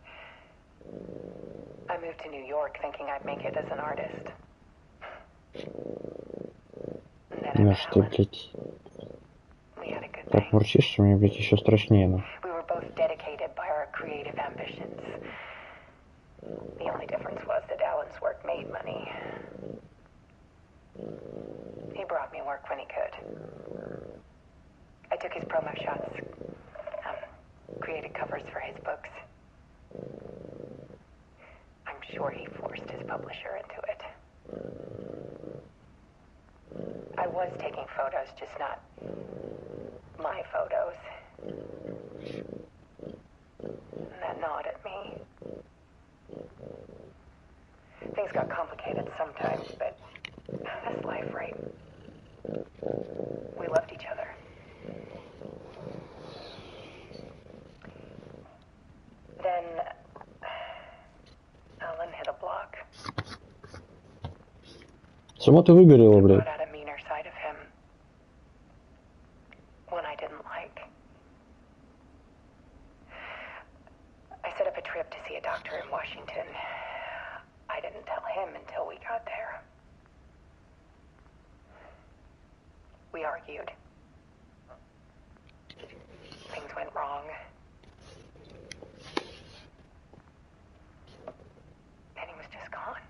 I moved to New York thinking I'd make it as an artist. And then I met Знаешь, ты, Alan. блядь, We had a good так thing. мурчишь, что мне, блядь, еще страшнее, ну. We were both dedicated by our creative ambitions. The only difference was that Alan's work made money. He brought me work when he could. I took his promo shots, created covers for his books. I'm sure he forced his publisher into it. I was taking photos, just not my photos. And that gnawed at me. Things got complicated sometimes, but that's life, right? We loved each other. Then Alan hit a block. Сама ты выгорела, Brought блядь. out a meaner side of him. One I didn't like. I set up a trip to see a doctor in Washington. I didn't tell him until we got there. We argued. Things went wrong. And he was just gone.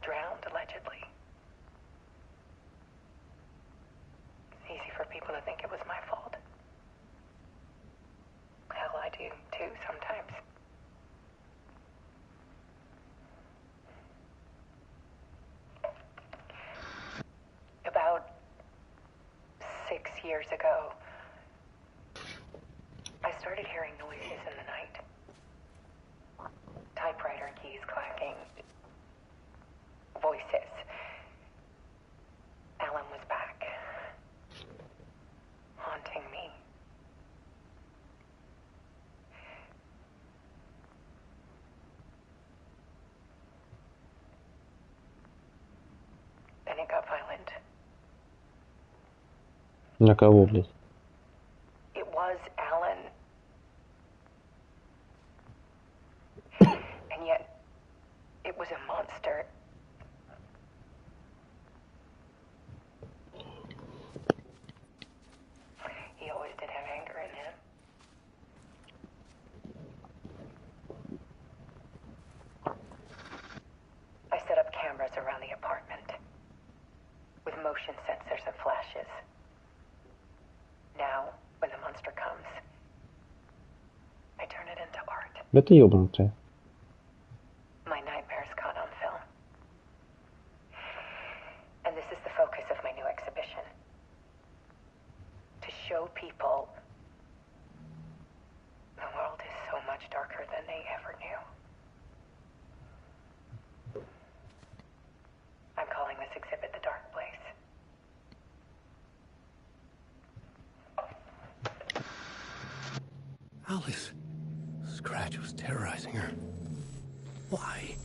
Drowned, allegedly. It's easy for people to think it was my fault. Hell, I do too sometimes. About 6 years ago, I started hearing noises in the night. Typewriter keys clacking. Voices. Alan was back. Haunting me. Then it got violent. На кого, блядь? It was Alan. And yet, it was a monster. He always did have anger in him. I set up cameras around the apartment with motion sensors and flashes. Now, when the monster comes, I turn it into art. Да ты ёбнутая. My nightmares caught on film. And this is the focus of my new exhibition. To show people the world is so much darker than they ever knew. I'm calling this exhibit The Dark Place. Alice. Scratch was terrorizing her. Why?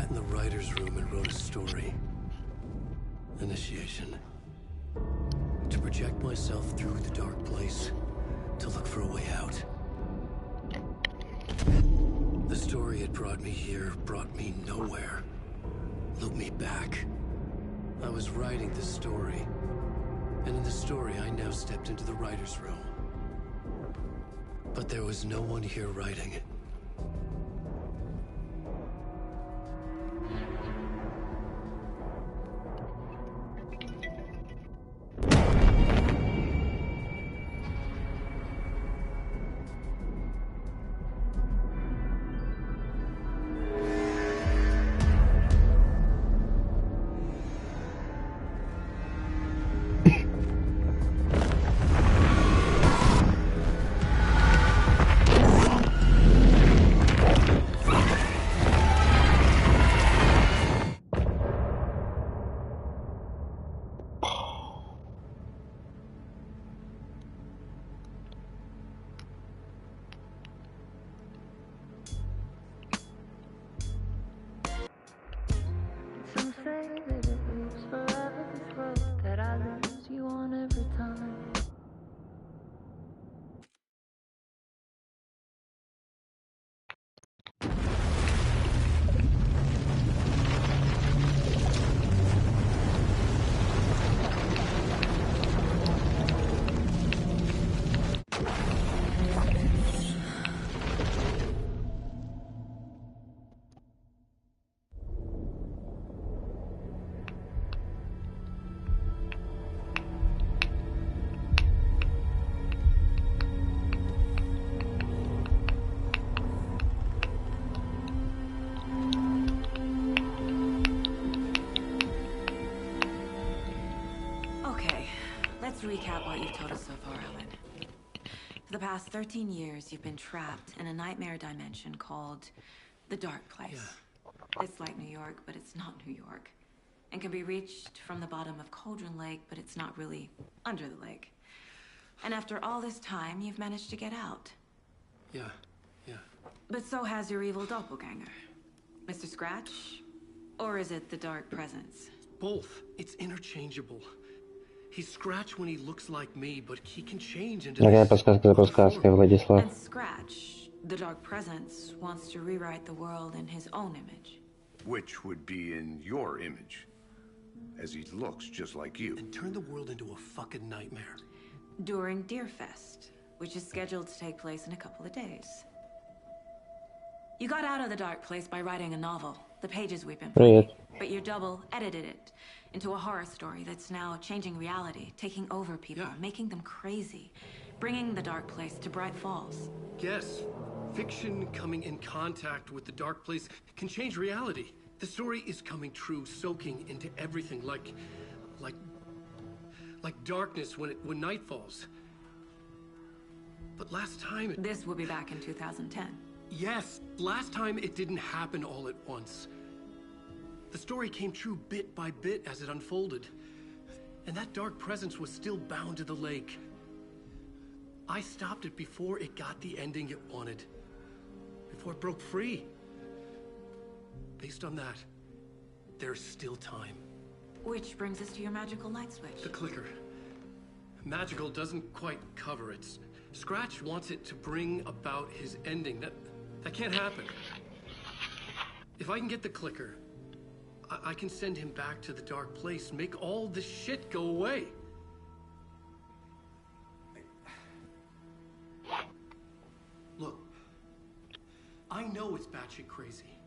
in the writer's room and wrote a story. Initiation. To project myself through the dark place, to look for a way out. The story had brought me here, brought me nowhere. Looped me back. I was writing the story. And in the story, I now stepped into the writer's room. But there was no one here writing it. Some say that it lives forever, this road that I lose you on every time. Let's recap what you've told us so far, Allen. For the past 13 years, you've been trapped in a nightmare dimension called the Dark Place. Yeah. It's like New York, but it's not New York. And can be reached from the bottom of Cauldron Lake, but it's not really under the lake. And after all this time, you've managed to get out. Yeah. But so has your evil doppelganger. Mr. Scratch? Or is it the Dark Presence? Both. It's interchangeable. He's Scratch when he looks like me, but he can change into Дорогая this подсказка за подсказкой, Владислав. And Scratch, the Dark Presence, wants to rewrite the world in his own image. Which would be in your image, as he looks just like you. And turn the world into a fucking nightmare. During Deerfest, which is scheduled to take place in a couple of days. You got out of the Dark Place by writing a novel, The Pages We've Been Finding, but your double edited it into a horror story that's now changing reality, taking over people, making them crazy, bringing the Dark Place to Bright Falls. Yes, fiction coming in contact with the Dark Place can change reality. The story is coming true, soaking into everything like darkness when night falls. But last time This will be back in 2010. Yes, last time it didn't happen all at once. The story came true bit by bit as it unfolded. And that dark presence was still bound to the lake. I stopped it before it got the ending it wanted. Before it broke free. Based on that, there's still time. Which brings us to your magical light switch. The clicker. Magical doesn't quite cover it. Scratch wants it to bring about his ending. That can't happen. If I can get the clicker, I can send him back to the Dark Place, make all this shit go away. Look, I know it's batshit crazy.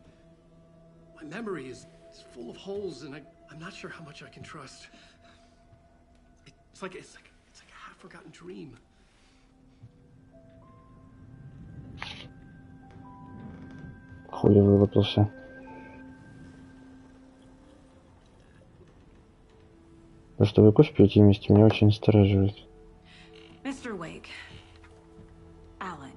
My memory is full of holes, and I'm not sure how much I can trust. It's like a half-forgotten dream. Хули вылупился. То, что вы кофе пьете вместе, меня очень настораживает. Mr. Wake, Allen,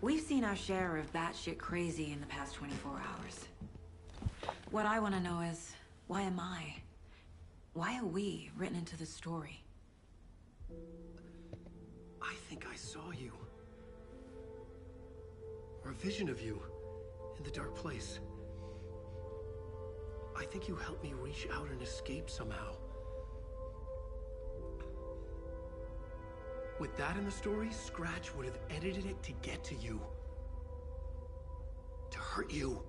we've seen our share of batshit crazy in the past 24 hours. What I want to know is, why am I? Why are we written into the story? I think I saw you. Or a vision of you in the Dark Place. I think you helped me reach out and escape somehow. With that in the story, Scratch would have edited it to get to you. To hurt you.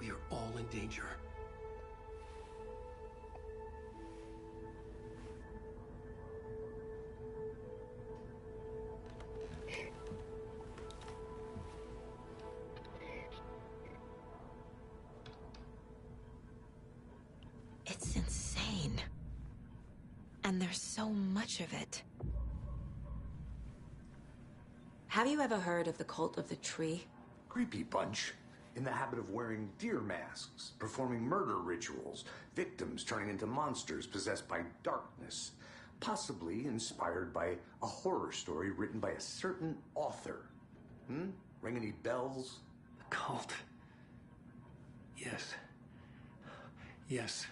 We are all in danger. It's insane. And there's so much of it. Have you ever heard of the cult of the tree? Creepy bunch. In the habit of wearing deer masks, performing murder rituals, victims turning into monsters possessed by darkness, possibly inspired by a horror story written by a certain author. Ring any bells? The cult. Yes. Yes.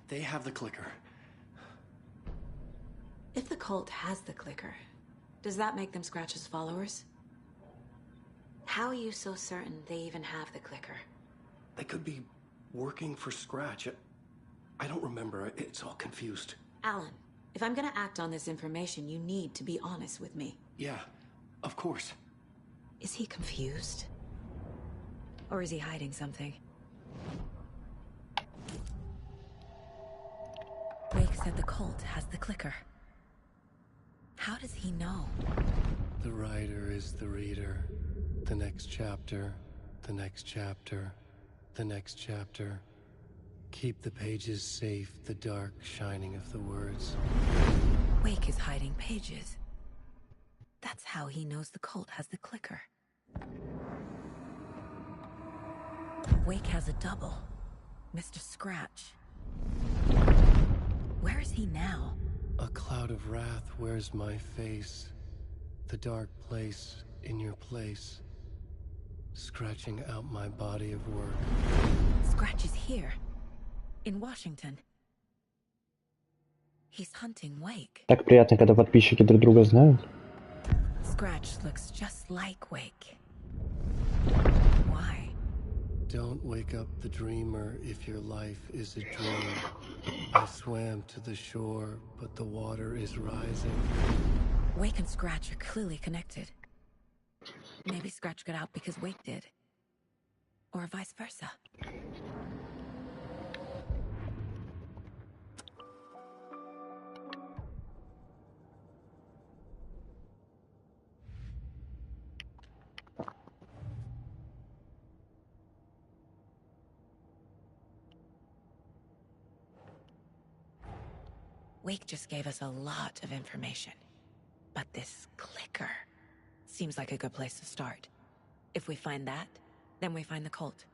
They have the clicker. If the cult has the clicker, does that make them Scratch's followers? How are you so certain they even have the clicker? They could be working for Scratch. I don't remember. It's all confused. Alan, if I'm gonna act on this information, you need to be honest with me. Yeah, of course. Is he confused? Or is he hiding something? Wake said the cult has the clicker. How does he know? The writer is the reader. The next chapter, the next chapter, the next chapter. Keep the pages safe, the dark shining of the words. Wake is hiding pages. That's how he knows the cult has the clicker. Wake has a double. Mr. Scratch. Where is he now? A cloud of wrath wears my face. The dark place in your place. Scratching out my body of work. Scratch is here. In Washington. He's hunting Wake. Так приятно, когда подписчики друг друга знают. Scratch looks just like Wake. Why? Don't wake up the dreamer if your life is a dream. I swam to the shore, but the water is rising. Wake and Scratch are clearly connected. Maybe Scratch got out because Wake did. Or vice versa. Wake just gave us a lot of information. But this clicker seems like a good place to start. If we find that, then we find the cult.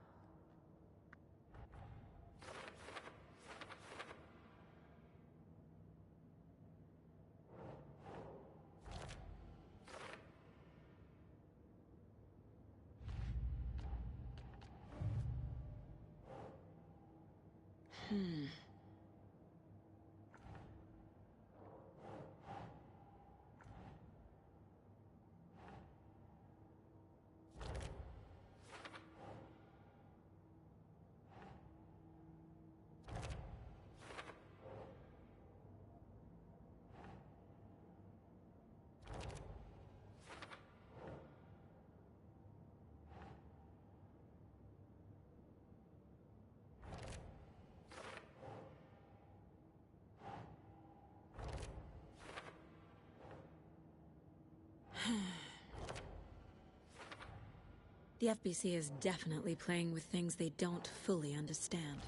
The FBC is definitely playing with things they don't fully understand.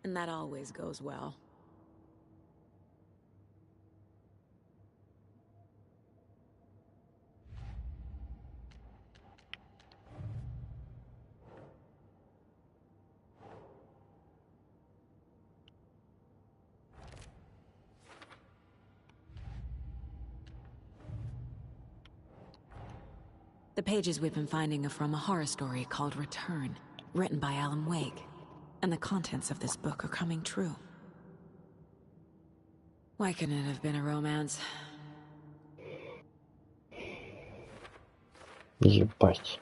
And that always goes well. The pages we've been finding are from a horror story called Return, written by Alan Wake. And the contents of this book are coming true. Why couldn't it have been a romance? Ебать.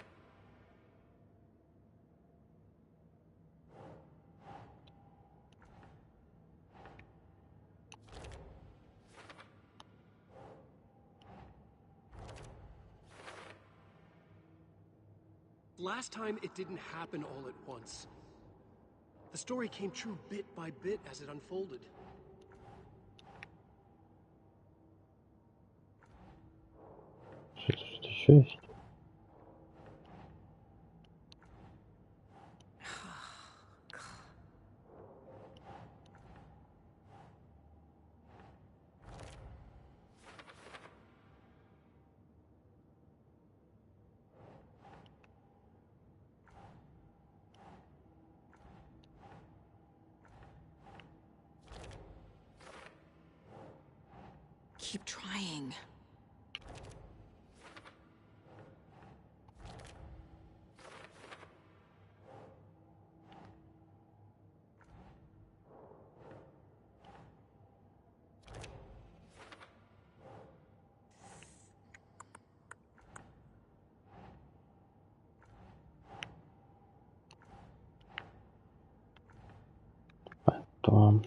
Last time, it didn't happen all at once. The story came true bit by bit as it unfolded. Что-то еще есть? Keep trying. Потом...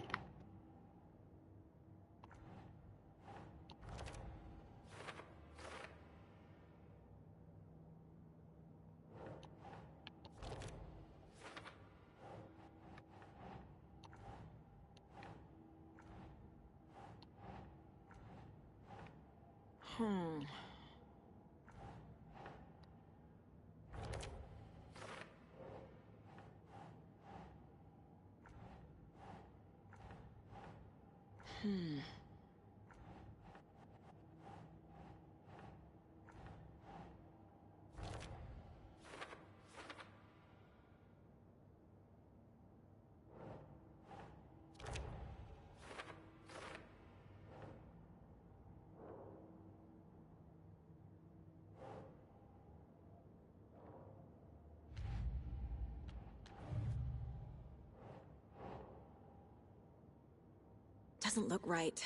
Doesn't look right.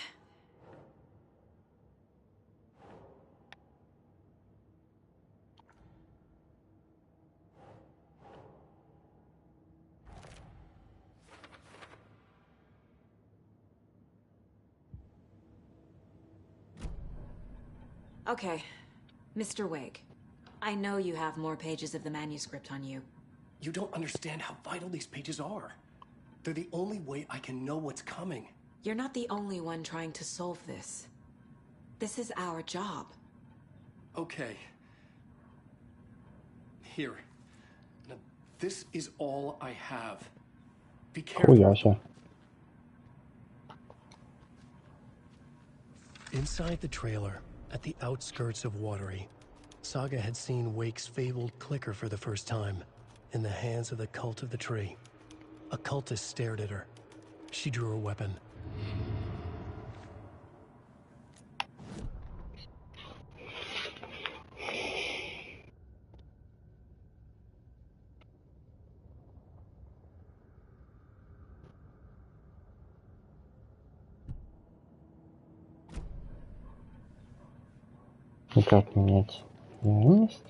Okay, Mr. Wake. I know you have more pages of the manuscript on you. You don't understand how vital these pages are. They're the only way I can know what's coming. You're not the only one trying to solve this. This is our job. Okay. Here. Now, this is all I have. Be careful. Хуяся. Inside the trailer, at the outskirts of Watery, Saga had seen Wake's fabled clicker for the first time, in the hands of the Cult of the Tree. A cultist stared at her. She drew her weapon. И как менять реальность?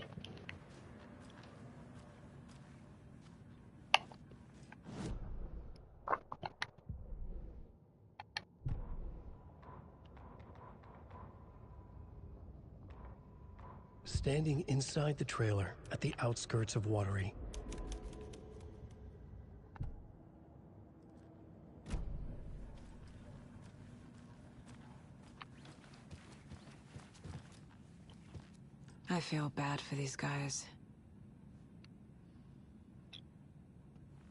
Standing inside the trailer, at the outskirts of Watery. I feel bad for these guys.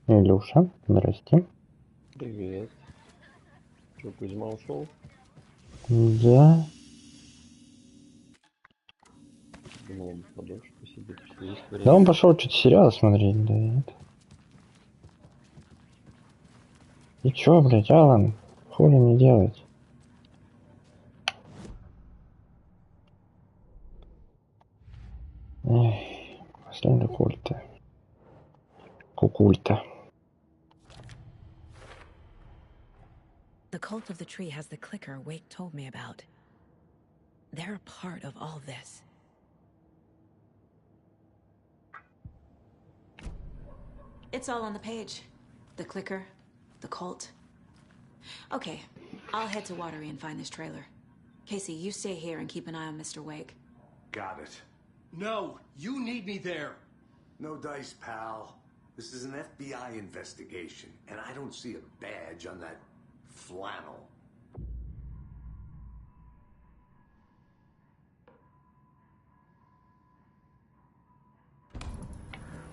Илюша, здрасте. Привет. Что, Кузьма ушел? Да. Думал, он подольше посидит, что есть время. Да он пошел что-то сериал смотреть, да нет. И чё, блядь, Алан? Хули не делать? Эх, последний культа. Кукульта. The Cult of the Tree has the clicker Wake told me about. They're a part of all this. It's all on the page. The clicker, the cult. Okay, I'll head to Watery and find this trailer. Casey, you stay here and keep an eye on Mr. Wake. Got it. No, you need me there. No dice, pal. This is an FBI investigation, and I don't see a badge on that flannel.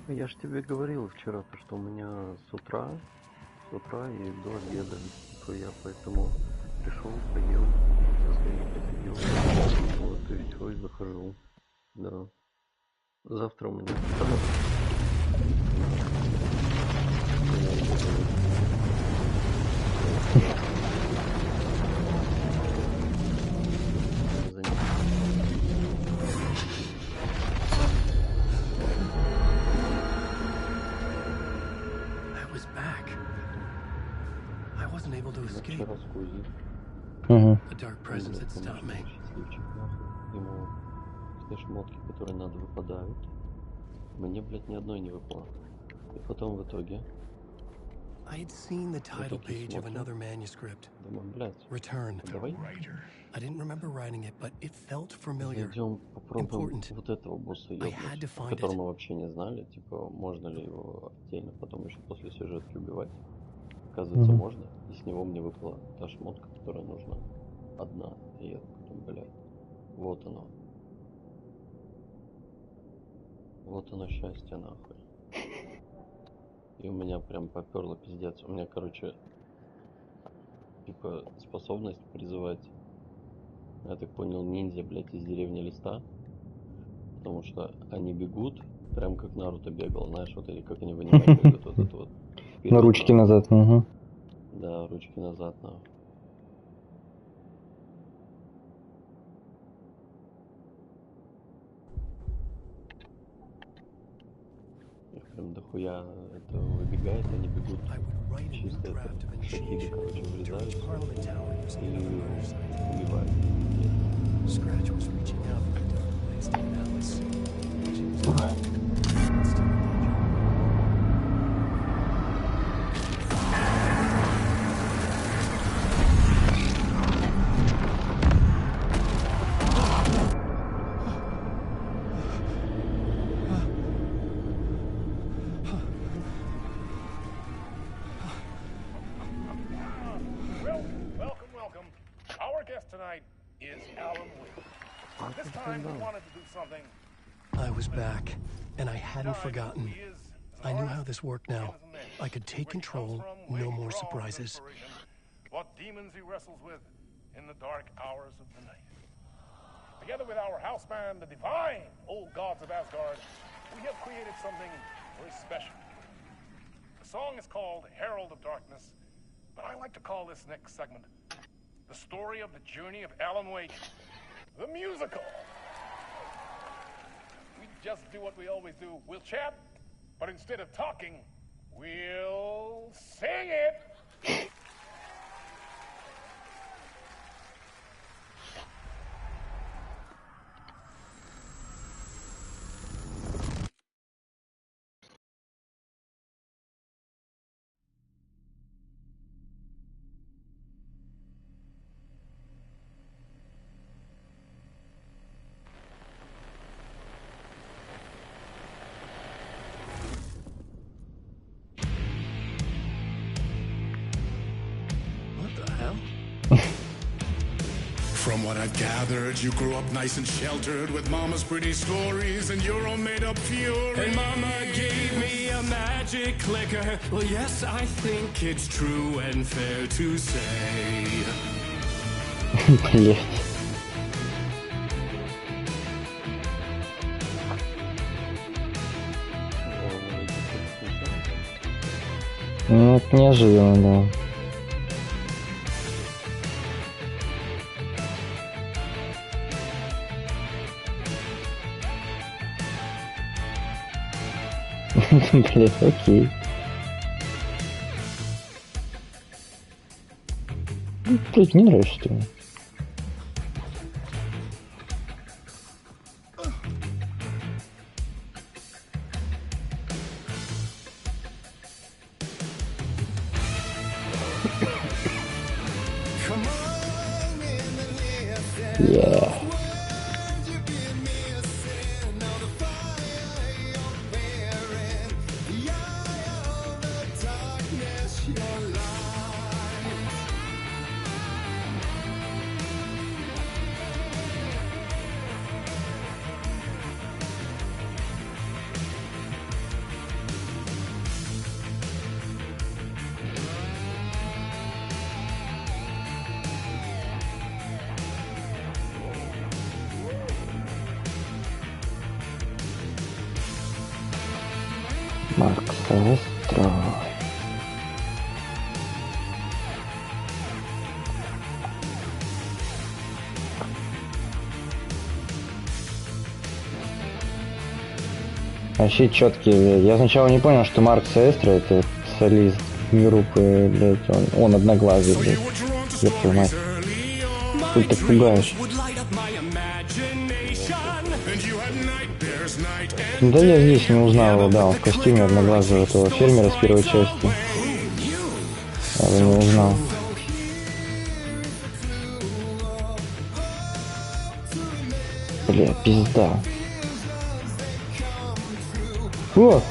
Я ж тебе говорил вчера, то, что у меня с утра и до обеда, типа я поэтому пришел, поел, посидел, вот, и все, и захожу, да. Завтра у меня вчера с Кузей. A dark presence had stopped me. Счастливчик, нахуй. Ему все шмотки, которые надо, выпадают. Мне, блядь, ни одной не выпало. И потом в итоге... I had seen the title page of another manuscript. Думаю, блядь, Return. давай. I didn't remember writing it, but it felt familiar. Зайдем, попробуем вот этого босса ёбнуть, о котором мы вообще не знали. Типа, можно ли его отдельно потом еще после сюжетки убивать. Оказывается, можно. И с него мне выпала та шмотка, которая нужна. Одна. И я потом, блядь, вот оно. Вот оно счастье, нахуй. И у меня прям поперло пиздец. У меня, короче, типа, способность призывать, я так понял, ниндзя, блядь, из деревни Листа. Потому что они бегут, прям как Наруто бегал, знаешь, вот, или как они в аниме бегают, вот это вот. На ручки назад, угу. Да, ручки назад, нахуй. Их прям дохуя это выбегает, они бегут чисто это шахиды, короче, вылезают и убивают. I was back, and I hadn't forgotten. I knew how this worked now. I could take control, no more surprises. What demons he wrestles with in the dark hours of the night. Together with our house band, the divine old gods of Asgard, we have created something very special. The song is called Herald of Darkness, but I like to call this next segment the story of the journey of Alan Wake, the musical. We just do what we always do. We'll chat, but instead of talking, we'll sing it. From what I've gathered, you grew up nice and sheltered with mama's pretty stories and your own made-up fury. And mama gave me a magic clicker. Well, yes, I think it's true and fair to say. Блять. Ну, это неожиданно, да. Блин, окей. Блин, не нравишься ты мне. Yeah. Марк Сестра. Вообще четкие. Я сначала не понял, что Марк Сестра это солист группы, блядь, он одноглазый, блядь. Ёб твою мать. Хуй ты пугаешь. Да я здесь не узнал его, да, он в костюме одноглазого этого фермера с первой части. Я его не узнал. Бля, пизда. О!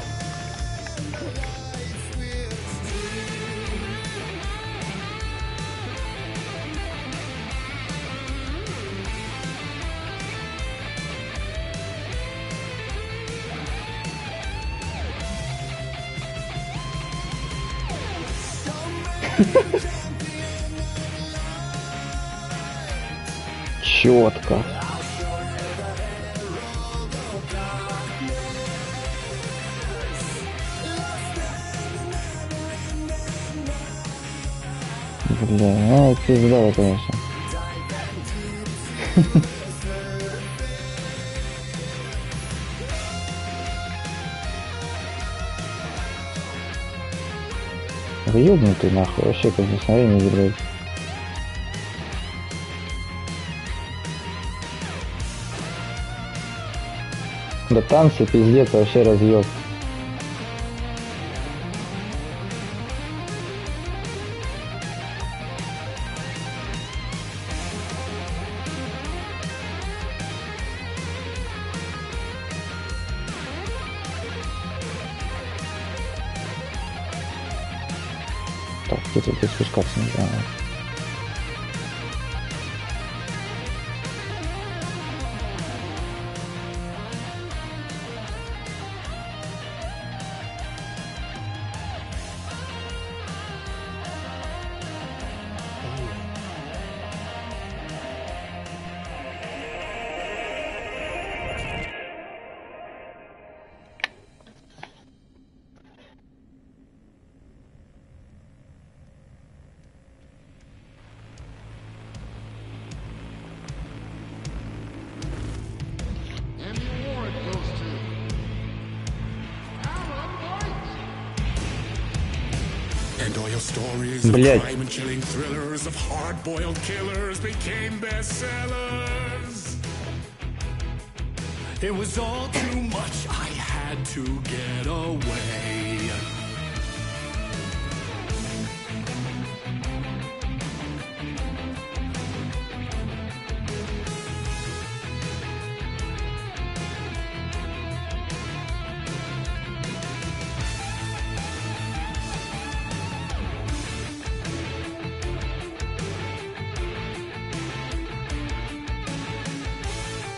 Четко. Бля, пизда, конечно. Вы ёбнутый нахуй, вообще как вдохновение забирает. Да танцы пиздец, вообще разъёб. Так, где-то здесь спускаться не знаю. And all your stories Блядь. of crime and chilling thrillers of hard-boiled killers became bestsellers. It was all too much, I had to get away.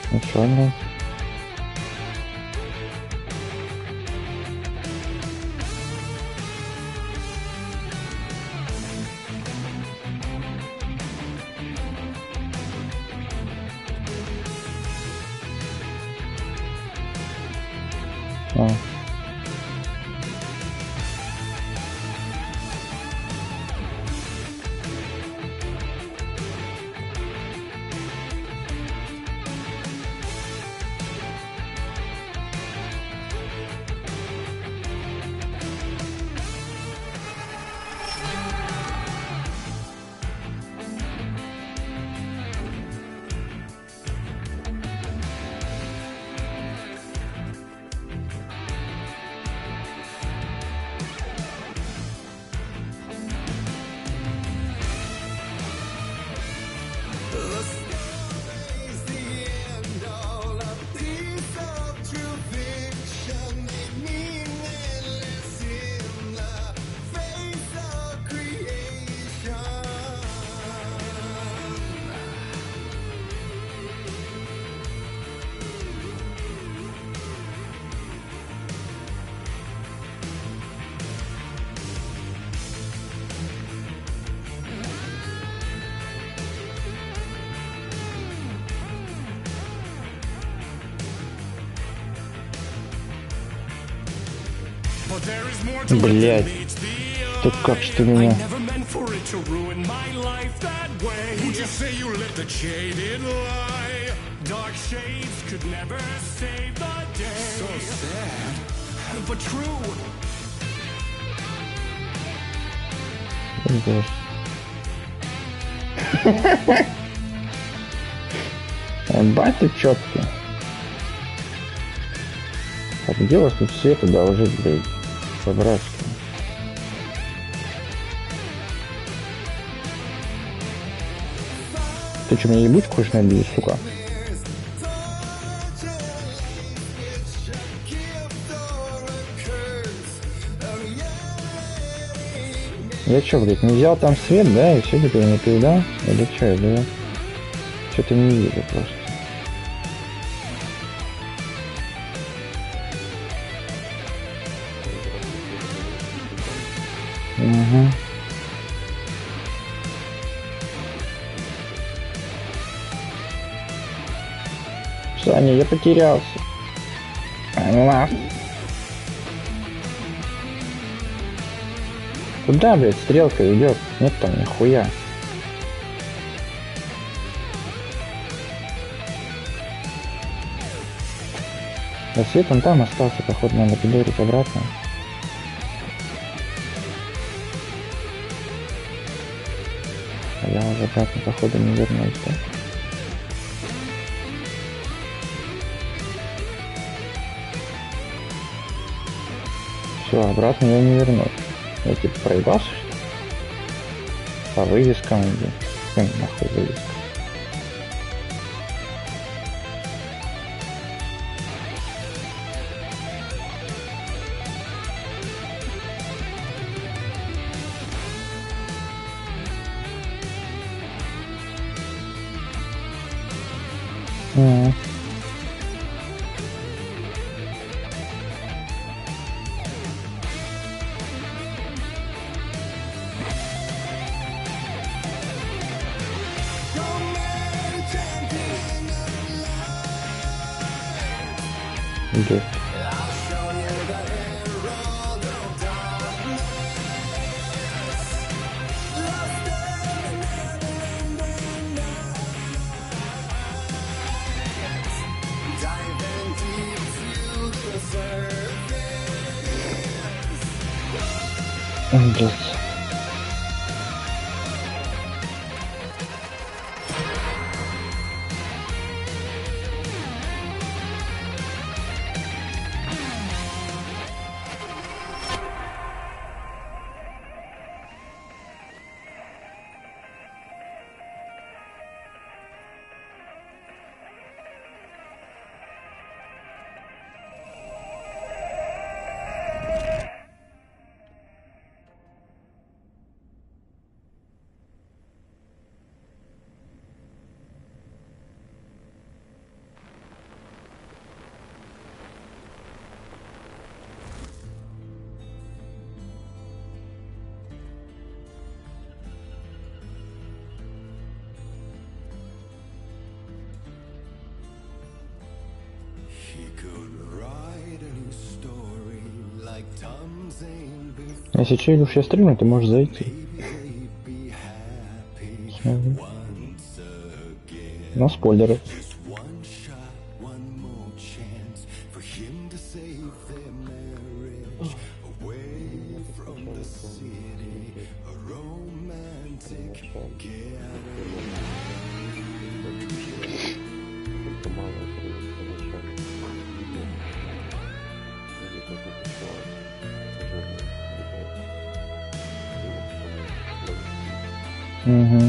Ничего не. А. Блять. Тут как что меня? Бать ты чёткий. А где у вас тут света должит быть? По-братски. Ты что, меня ебучку хочешь набить, сука? Я чё, блядь, не взял там свет, да? И все теперь не передал? Или чё, или... Что-то не вижу просто. Угу. Саня, я потерялся. Куда, блядь, стрелка идет? Нет там нихуя. А свет он там остался, походу, надо пидорить обратно. А я уже обратно, походу, не вернусь, да? Все, обратно я не вернусь. Я типа проебался, что ли? По вывескам или... Нахуй вывеска. Идет. Идет. Если что, Илюш, я стримлю, ты можешь зайти. Смотри. Но спойлеры. Угу.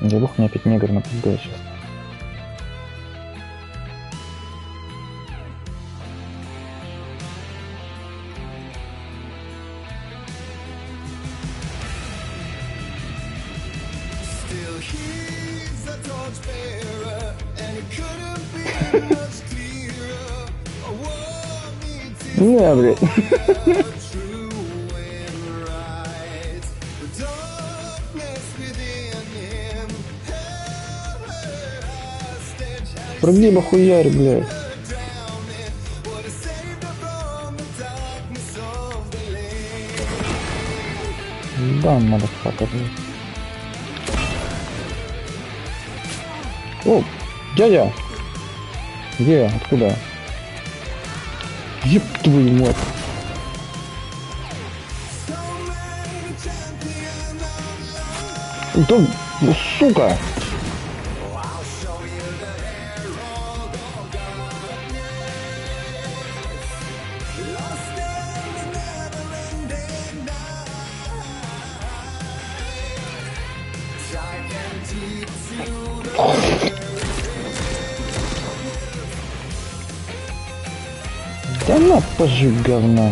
Да бог, мне опять негр напугал сейчас. Не, блядь. Спрыгни, хуярь, блядь. Да, motherfucker. О, дядя! Где? Откуда? Еб твою мать! Да, сука! Да на, пожи, говна.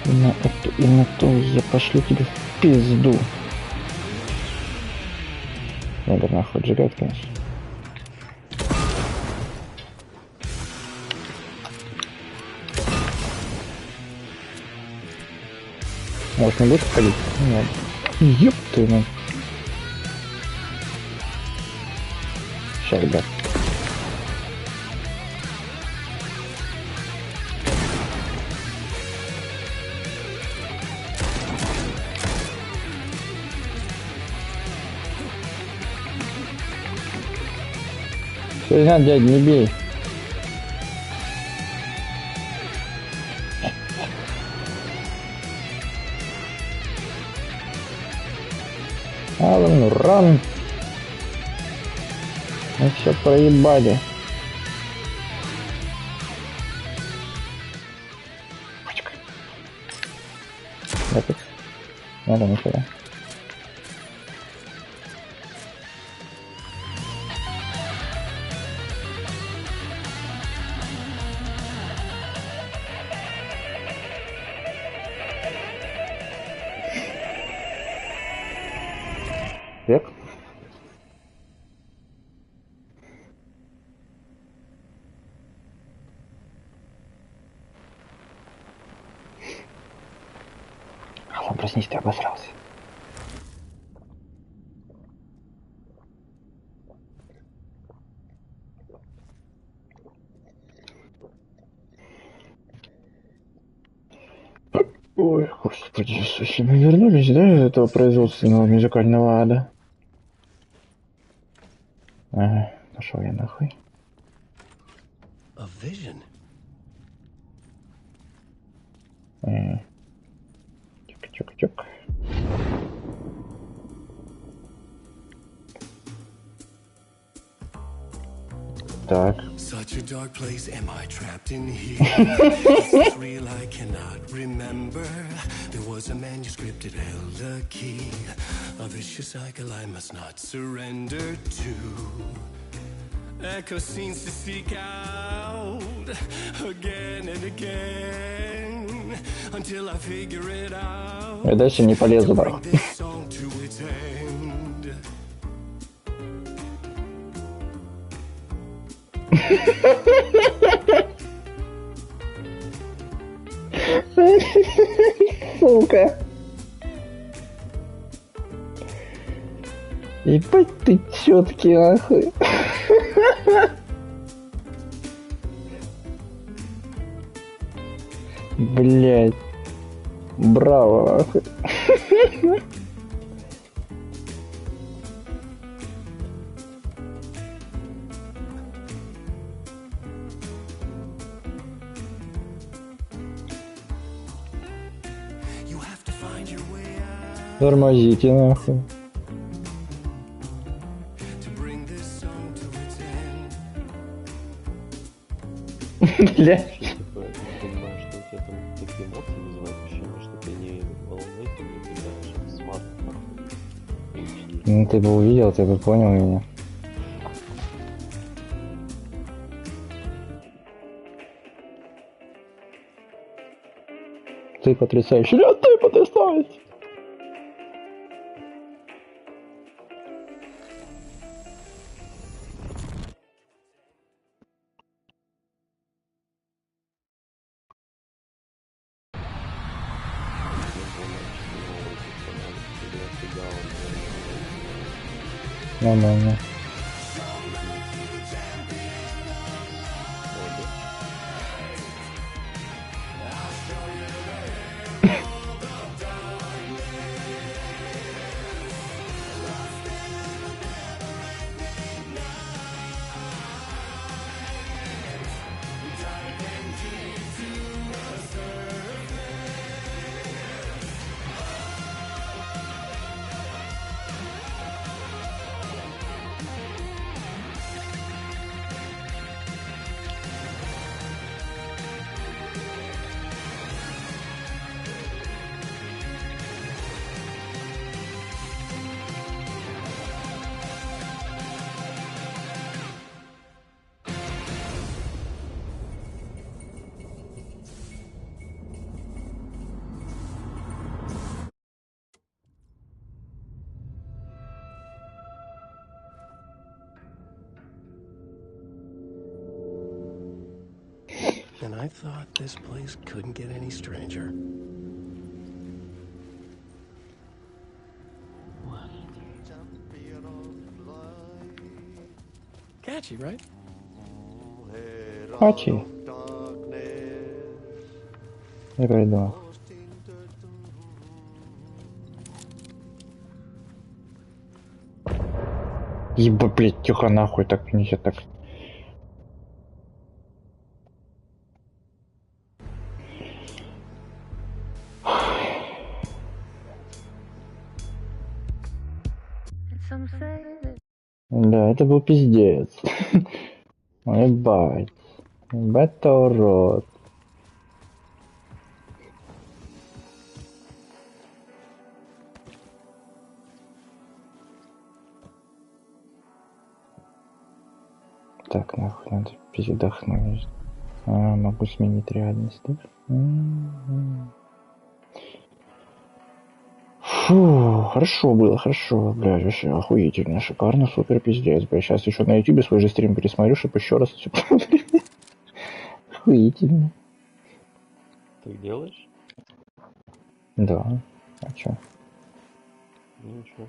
И на эту, и на то я пошлю тебе в пизду. Надо нахуй отжигать, конечно. Может, не будет ходить? Нет. Ёб ты, ну. Сейчас, ребят. Фигня, дядь, не бей. Алэн, ран. Мы все проебали. Опять. Надо нифига. Век. Алан, проснись, ты обосрался. Ой, господи, слушай, мы вернулись, да, из этого производственного музыкального ада? Ага, пошел я нахуй. A vision. Чук-чук-чук. Так. Such a dark place, am I trapped in here? Is this real? I cannot remember. There was a manuscript, it held a key. A vicious cycle I must not surrender to. Echo scenes to seek out again and again until I figure it out. Я дальше не полезу, бро. Сука. Ебать ты чёткий, нахуй. Блять. Браво, нахуй. Тормозите, нахуй. Бля. Ну ты бы увидел, ты бы понял меня. Ты потрясающий. Ты потрясающий. Нормально. And I thought this place couldn't get any stranger. Catchy, right? Пачи. Я передумал. Еба, блядь, тихо нахуй, так нельзя так. Да, это был пиздец. Ебать. Ебать-то урод. Так, нахуй, надо передохнуть. Могу сменить реальность, да? Фу, хорошо было, хорошо, блядь, вообще охуительно, шикарно, супер, пиздец, блядь. Сейчас еще на ютубе свой же стрим пересмотрю, чтобы еще раз все. Охуительно. Ты делаешь? Да, а чё? Ну ничего.